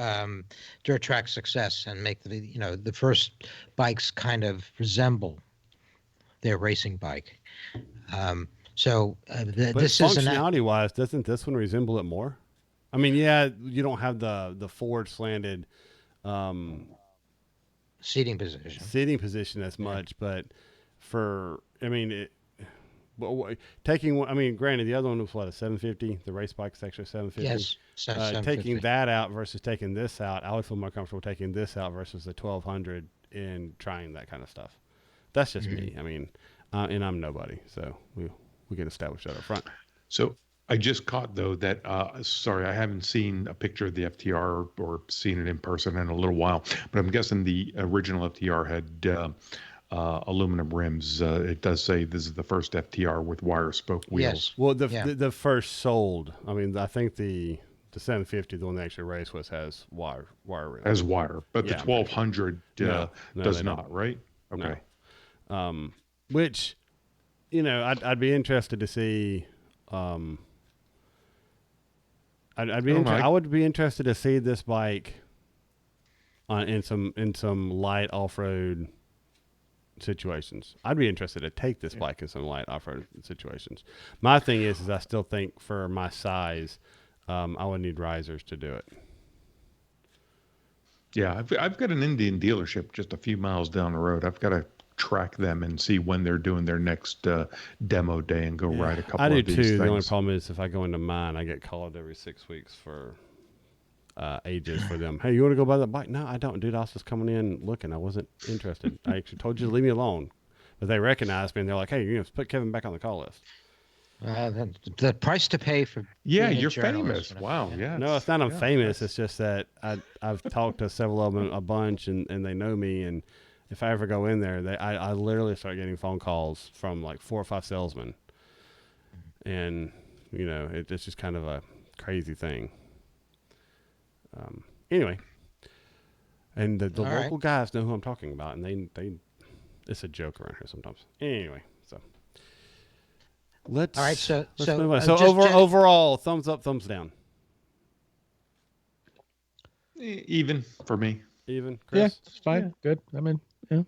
dirt track success and make the first bikes kind of resemble their racing bike. But This is functionality wise, doesn't this one resemble it more? I mean, yeah, you don't have the forward slanted seating position as much, but granted, the other one was what, a 750. The race bike's actually a 750. Yes, 750. Taking that out versus taking this out, I would feel more comfortable taking this out versus the 1200 and trying that kind of stuff. That's just me. I mean, and I'm nobody, so we can establish that up front. So I just caught though that sorry, I haven't seen a picture of the FTR or seen it in person in a little while, but I'm guessing the original FTR had aluminum rims. It does say this is the first FTR with wire spoke wheels. Yes. Well, the first sold. I mean, I think the 750, the one that actually raced with, has wire rims. Has wire, but the 1200 does not, don't. right? Okay. No. Which, I'd be interested to see. I would be interested to see this bike in some light off-road situations. I'd be interested to take this bike in some light off-road situations. My thing is I still think for my size, I would need risers to do it. Yeah, I've got an Indian dealership just a few miles down the road. I've got to track them and see when they're doing their next demo day and go ride a couple of these things. I do too. The only problem is if I go into mine, I get called every 6 weeks for ages for them. Hey, you want to go buy that bike? No, I don't, dude. I was just coming in looking. I wasn't interested. I actually told you to leave me alone. But they recognized me and they're like, hey, put Kevin back on the call list. The price to pay for you're famous. Wow. Yeah. No, it's not I'm famous. It's just that I've talked to several of them a bunch and they know me, and if I ever go in there, I literally start getting phone calls from like 4 or 5 salesmen. And, it's just kind of a crazy thing. Anyway. And the local guys know who I'm talking about, and they it's a joke around here sometimes. Anyway, so let's move on. So overall, thumbs up, thumbs down. Even for me. Even, Chris? Yeah, it's fine. Yeah. Good. I mean, thumbs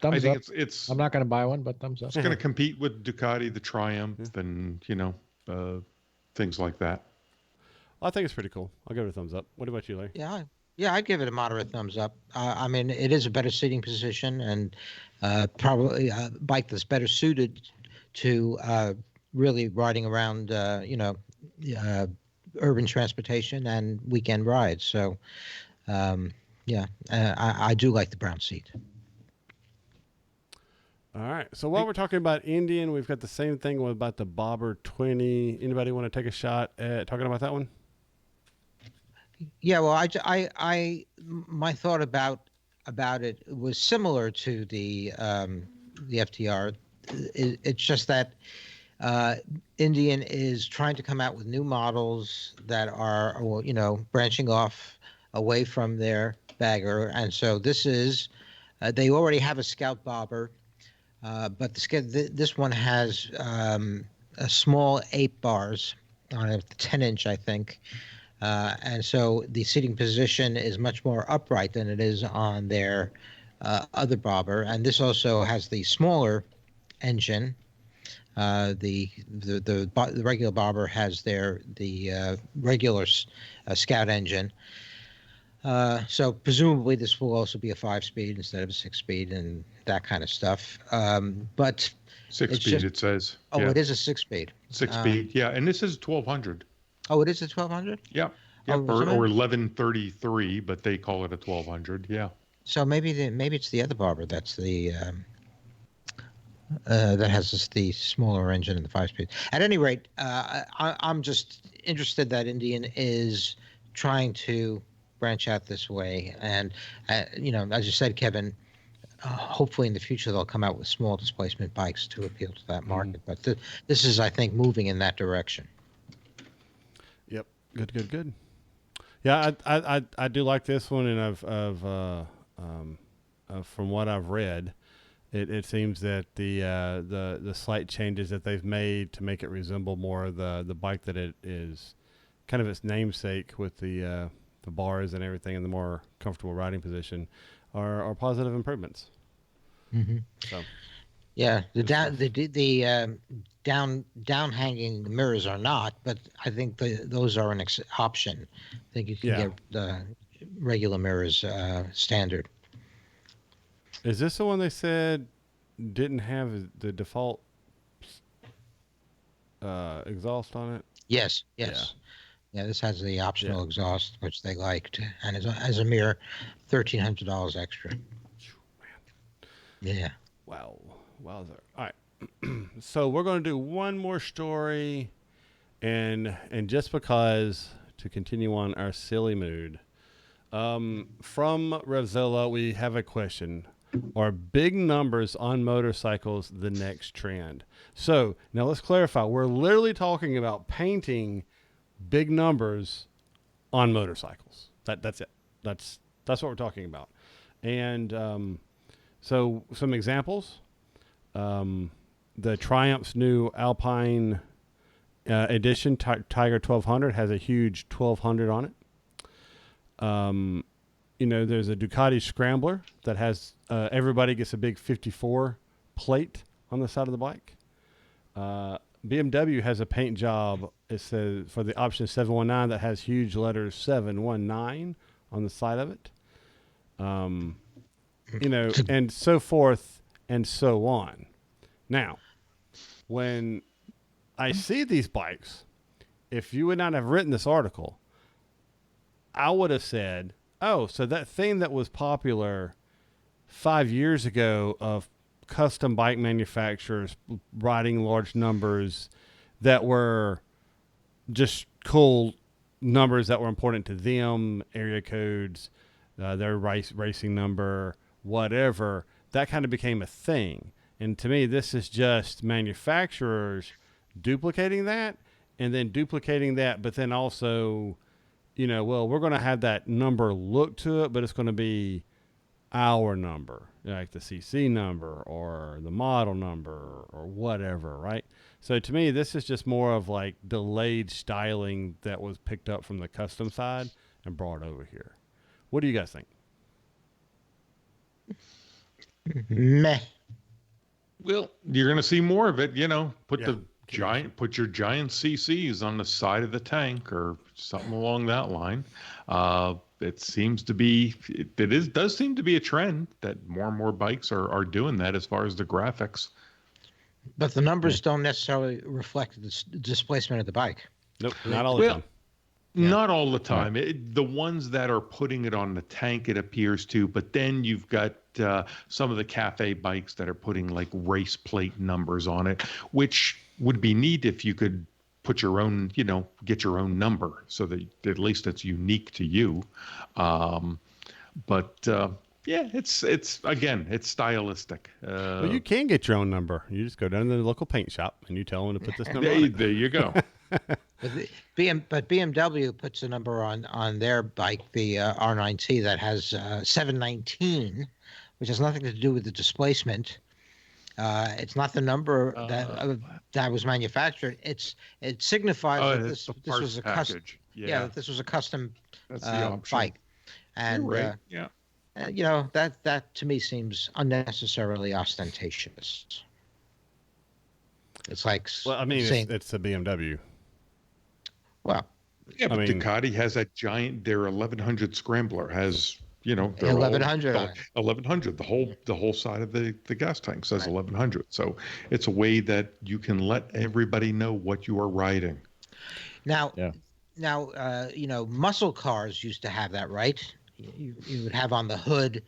I think up. it's I'm not going to buy one, but thumbs up. It's going to compete with Ducati, the Triumph, and things like that. I think it's pretty cool. I'll give it a thumbs up. What about you, Larry? Yeah, I'd give it a moderate thumbs up. I mean, it is a better seating position and probably a bike that's better suited to really riding around, urban transportation and weekend rides. So, I do like the brown seat. All right. So while we're talking about Indian, we've got the same thing about the Bobber 20. Anybody want to take a shot at talking about that one? Yeah, well, my thought about it was similar to the FTR. It's just that Indian is trying to come out with new models that are, branching off away from their bagger, and so this is they already have a Scout Bobber, but this one has a small 8 bars on a 10-inch, I think. And so the seating position is much more upright than it is on their other bobber. And this also has the smaller engine. The regular bobber has the regular Scout engine. So presumably this will also be a 5-speed instead of a 6-speed and that kind of stuff. But 6-speed, it says. Oh, yeah. It is a 6-speed. 6-speed, yeah. And this is 1200. Oh, it is a 1200? Yeah. Yep. Or 1133, but they call it a 1200. Yeah. So maybe it's the other bobber that's the that has the smaller engine and the 5-speed. At any rate, I'm just interested that Indian is trying to branch out this way, and as you said, Kevin, hopefully in the future they'll come out with small displacement bikes to appeal to that market. But this is, I think, moving in that direction. Yep. Good. Yeah, I do like this one, and from what I've read, it seems that the slight changes that they've made to make it resemble more the bike that it is, kind of its namesake with the bars and everything, and the more comfortable riding position, are positive improvements. Mm-hmm. So. Yeah, down hanging mirrors are not, but I think those are an option. I think you can get the regular mirrors standard. Is this the one they said didn't have the default exhaust on it? Yes. Yeah, this has the optional exhaust, which they liked, and as a mere $1,300 extra. Man. Yeah. Wow. Wowzer. All right. So we're going to do one more story, and just because, to continue on our silly mood, from Revzilla, we have a question. Are big numbers on motorcycles the next trend? So now let's clarify. We're literally talking about painting big numbers on motorcycles. That's it. That's what we're talking about. And so some examples. The Triumph's new Alpine edition, Tiger 1200, has a huge 1200 on it. There's a Ducati Scrambler that has everybody gets a big 54 plate on the side of the bike. BMW has a paint job, it says, for the option 719 that has huge letters 719 on the side of it. And so forth and so on. Now, when I see these bikes, if you would not have written this article, I would have said, oh, so that thing that was popular 5 years ago of custom bike manufacturers riding large numbers that were just cool numbers that were important to them, area codes, their racing number, whatever, that kind of became a thing. And to me, this is just manufacturers duplicating that and then duplicating that, but then also, we're going to have that number look to it, but it's going to be our number, like the CC number or the model number or whatever, right? So to me, this is just more of like delayed styling that was picked up from the custom side and brought over here. What do you guys think? Meh. Well, you're going to see more of it, put your giant CCs on the side of the tank or something along that line. It seems to be, does seem to be a trend that more and more bikes are doing that as far as the graphics. But the numbers don't necessarily reflect the displacement of the bike. Nope, not all the time. Not all the time. The ones that are putting it on the tank, it appears to, but then you've got some of the cafe bikes that are putting like race plate numbers on it, which would be neat if you could put your own, get your own number so that at least it's unique to you. It's again, it's stylistic. Well, you can get your own number. You just go down to the local paint shop and you tell them to put this number on it. There you go. But BMW puts a number on their bike, the R9T, that has 719, which has nothing to do with the displacement. It's not the number that was manufactured. It signifies that this was a custom. Yeah, that this was a custom bike, and right. that to me seems unnecessarily ostentatious. It's like, well, I mean, it's a BMW. Well, yeah, but Ducati has that giant. Their 1100 Scrambler has, their 1100. 1100. The whole side of the gas tank says 1100. So it's a way that you can let everybody know what you are riding. Now, muscle cars used to have that, right? You would have on the hood,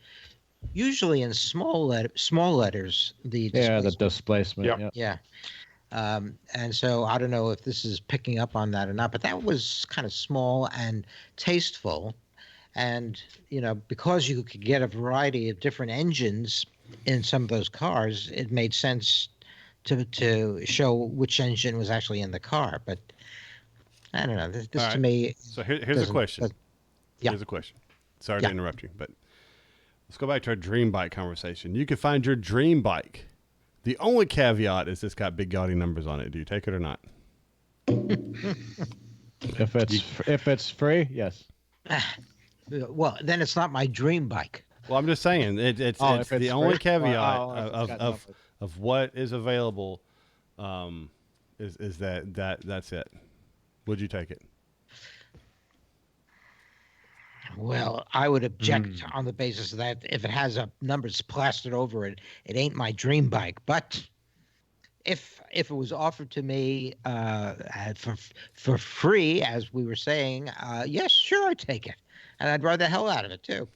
usually in small letters, the displacement. Yeah. And so I don't know if this is picking up on that or not, but that was kind of small and tasteful. And, because you could get a variety of different engines in some of those cars, it made sense to show which engine was actually in the car. But I don't know. This All to right. me. So here's a doesn't- question. does- yeah. Here's a question. Sorry Yeah. to interrupt you, but let's go back to our dream bike conversation. You can find your dream bike. The only caveat is it's got big gaudy numbers on it. Do you take it or not? If it's free, yes. Well, then it's not my dream bike. Well, I'm just saying it's If the it's only free? caveat Well, if it's got numbers. of what is available. Is that's it? Would you take it? Well, I would object on the basis that if it has numbers plastered over it, it ain't my dream bike. But if it was offered to me for free, as we were saying, yes, sure, I'd take it, and I'd ride the hell out of it too.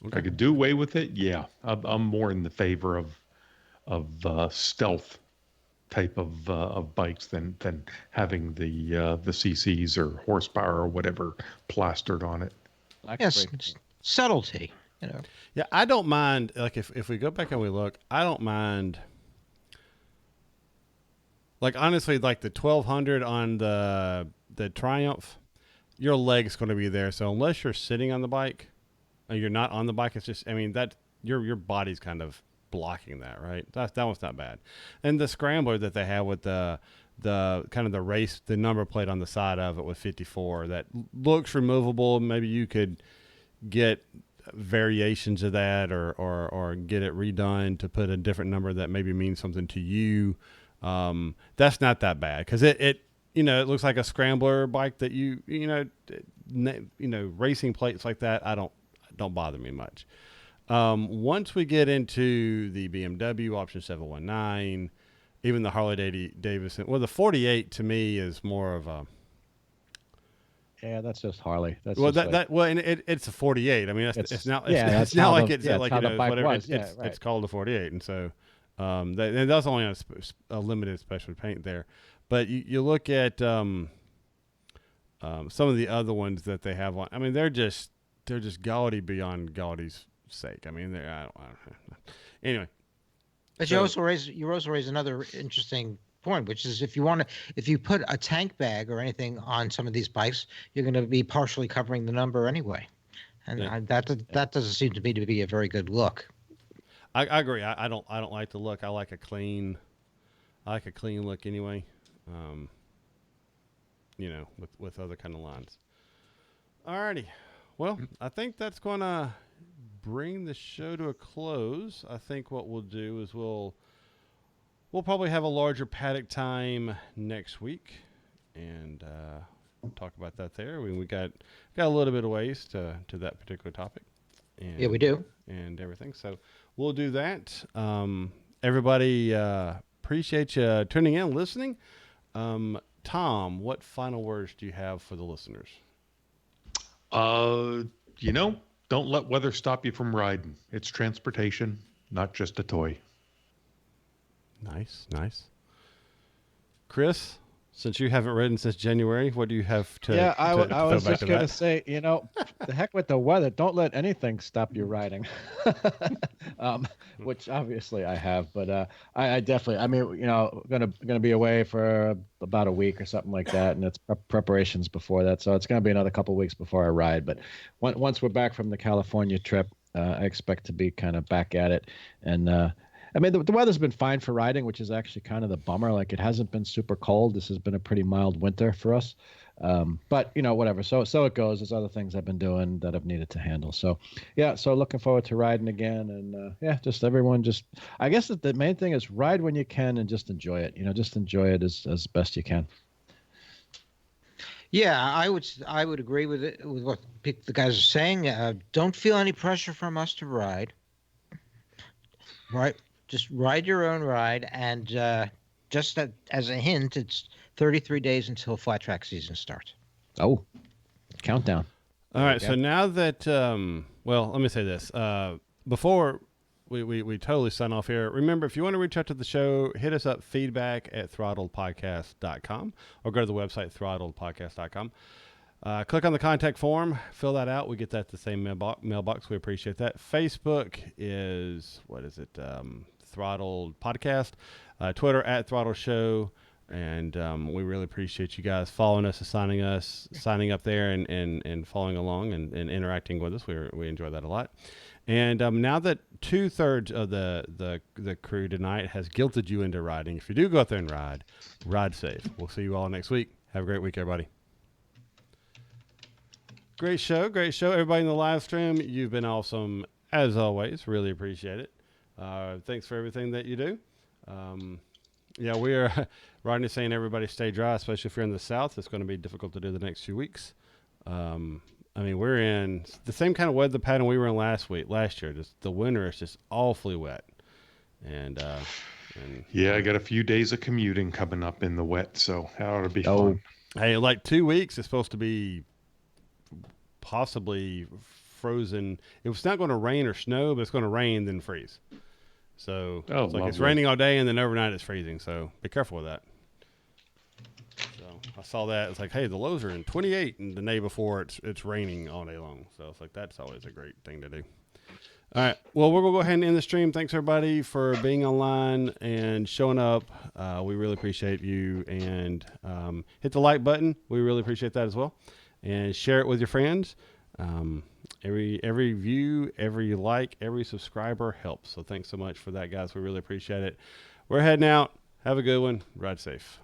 If I could do away with it, yeah, I'm more in the favor of stealth type of bikes than having the CCs or horsepower or whatever plastered on it. Yes, subtlety. Yeah, I don't mind. Like if we go back and we look, I don't mind. Like honestly, like the 1200 on the Triumph, your leg's going to be there. So unless you're sitting on the bike, or you're not on the bike, it's just that your body's kind of blocking that, right? That one's not bad. And the scrambler that they have with the kind of the number plate on the side of it with 54 that looks removable. Maybe you could get variations of that or get it redone to put a different number that maybe means something to you. That's not that bad because it looks like a scrambler bike that racing plates like that. Don't bother me much. Once we get into the BMW option 719, even the Harley Davidson, well, the 48 to me is more of a. Yeah, that's just Harley. That's well, just it's a 48. I mean, it's not like it's how like the bike whatever. was. It's called a 48, and so and that's only on a limited special paint there. But you look at some of the other ones that they have on. I mean, they're just gaudy beyond gaudy's sake. I mean, I don't know. Anyway. But you also raise another interesting point, which is if you put a tank bag or anything on some of these bikes, you're going to be partially covering the number anyway, and that doesn't seem to me to be a very good look. I agree. I don't like the look. I like a clean look anyway. With other kind of lines. Alrighty. Well, I think that's going to bring the show to a close. I think what we'll do is we'll probably have a larger paddock time next week, and we'll talk about that there. We got a little bit of ways to that particular topic. And, yeah, we do. And everything. So we'll do that. Everybody, appreciate you tuning in, listening. Tom, what final words do you have for the listeners? Don't let weather stop you from riding. It's transportation, not just a toy. Nice. Chris, since you haven't ridden since January, what do you have to? Yeah, I was just going to that? say, the heck with the weather. Don't let anything stop you riding. Which obviously I have, but I definitely. I mean, gonna be away for about a week or something like that, and it's preparations before that. So it's gonna be another couple of weeks before I ride. But once we're back from the California trip, I expect to be kind of back at it, and. I mean, the weather's been fine for riding, which is actually kind of the bummer. Like, it hasn't been super cold. This has been a pretty mild winter for us. But, whatever. So it goes. There's other things I've been doing that I've needed to handle. So, yeah, so looking forward to riding again. And, just everyone I guess that the main thing is ride when you can and just enjoy it. Just enjoy it as best you can. Yeah, I would agree with it, with what the guys are saying. Don't feel any pressure from us to ride. Right. Just ride your own ride, and just as a hint, it's 33 days until flat track season starts. Oh, countdown. All right, so now that, let me say this. Before we totally sign off here, remember, if you want to reach out to the show, hit us up, feedback@throttledpodcast.com, or go to the website, throttledpodcast.com. Click on the contact form, fill that out. We get that to the same mailbox. We appreciate that. Facebook is, Throttled Podcast. Twitter @Throttle Show. And we really appreciate you guys following us and signing up there and following along and interacting with us. We enjoy that a lot. And now that 2/3 of the crew tonight has guilted you into riding, if you do go out there and ride safe. We'll see you all next week. Have a great week, everybody. Great show. Everybody in the live stream, you've been awesome as always. Really appreciate it. Thanks for everything that you do. Yeah, we are. Rodney's saying everybody stay dry, especially if you're in the South. It's going to be difficult to do the next few weeks. I mean, we're in the same kind of weather pattern we were in last year. Just the winter is just awfully wet. And yeah, I got a few days of commuting coming up in the wet, so that ought to be fun. Hey, like 2 weeks, it's supposed to be possibly frozen. It's not going to rain or snow, but it's going to rain then freeze. So it's like it's raining all day and then overnight it's freezing. So be careful with that. So I saw that. It's like, hey, the lows are in 28, and the day before it's raining all day long. So it's like that's always a great thing to do. All right. Well, we're going to go ahead and end the stream. Thanks, everybody, for being online and showing up. We really appreciate you. And hit the like button. We really appreciate that as well. And share it with your friends. Every view, every like, every subscriber helps. So thanks so much for that, guys. We really appreciate it. We're heading out. Have a good one. Ride safe.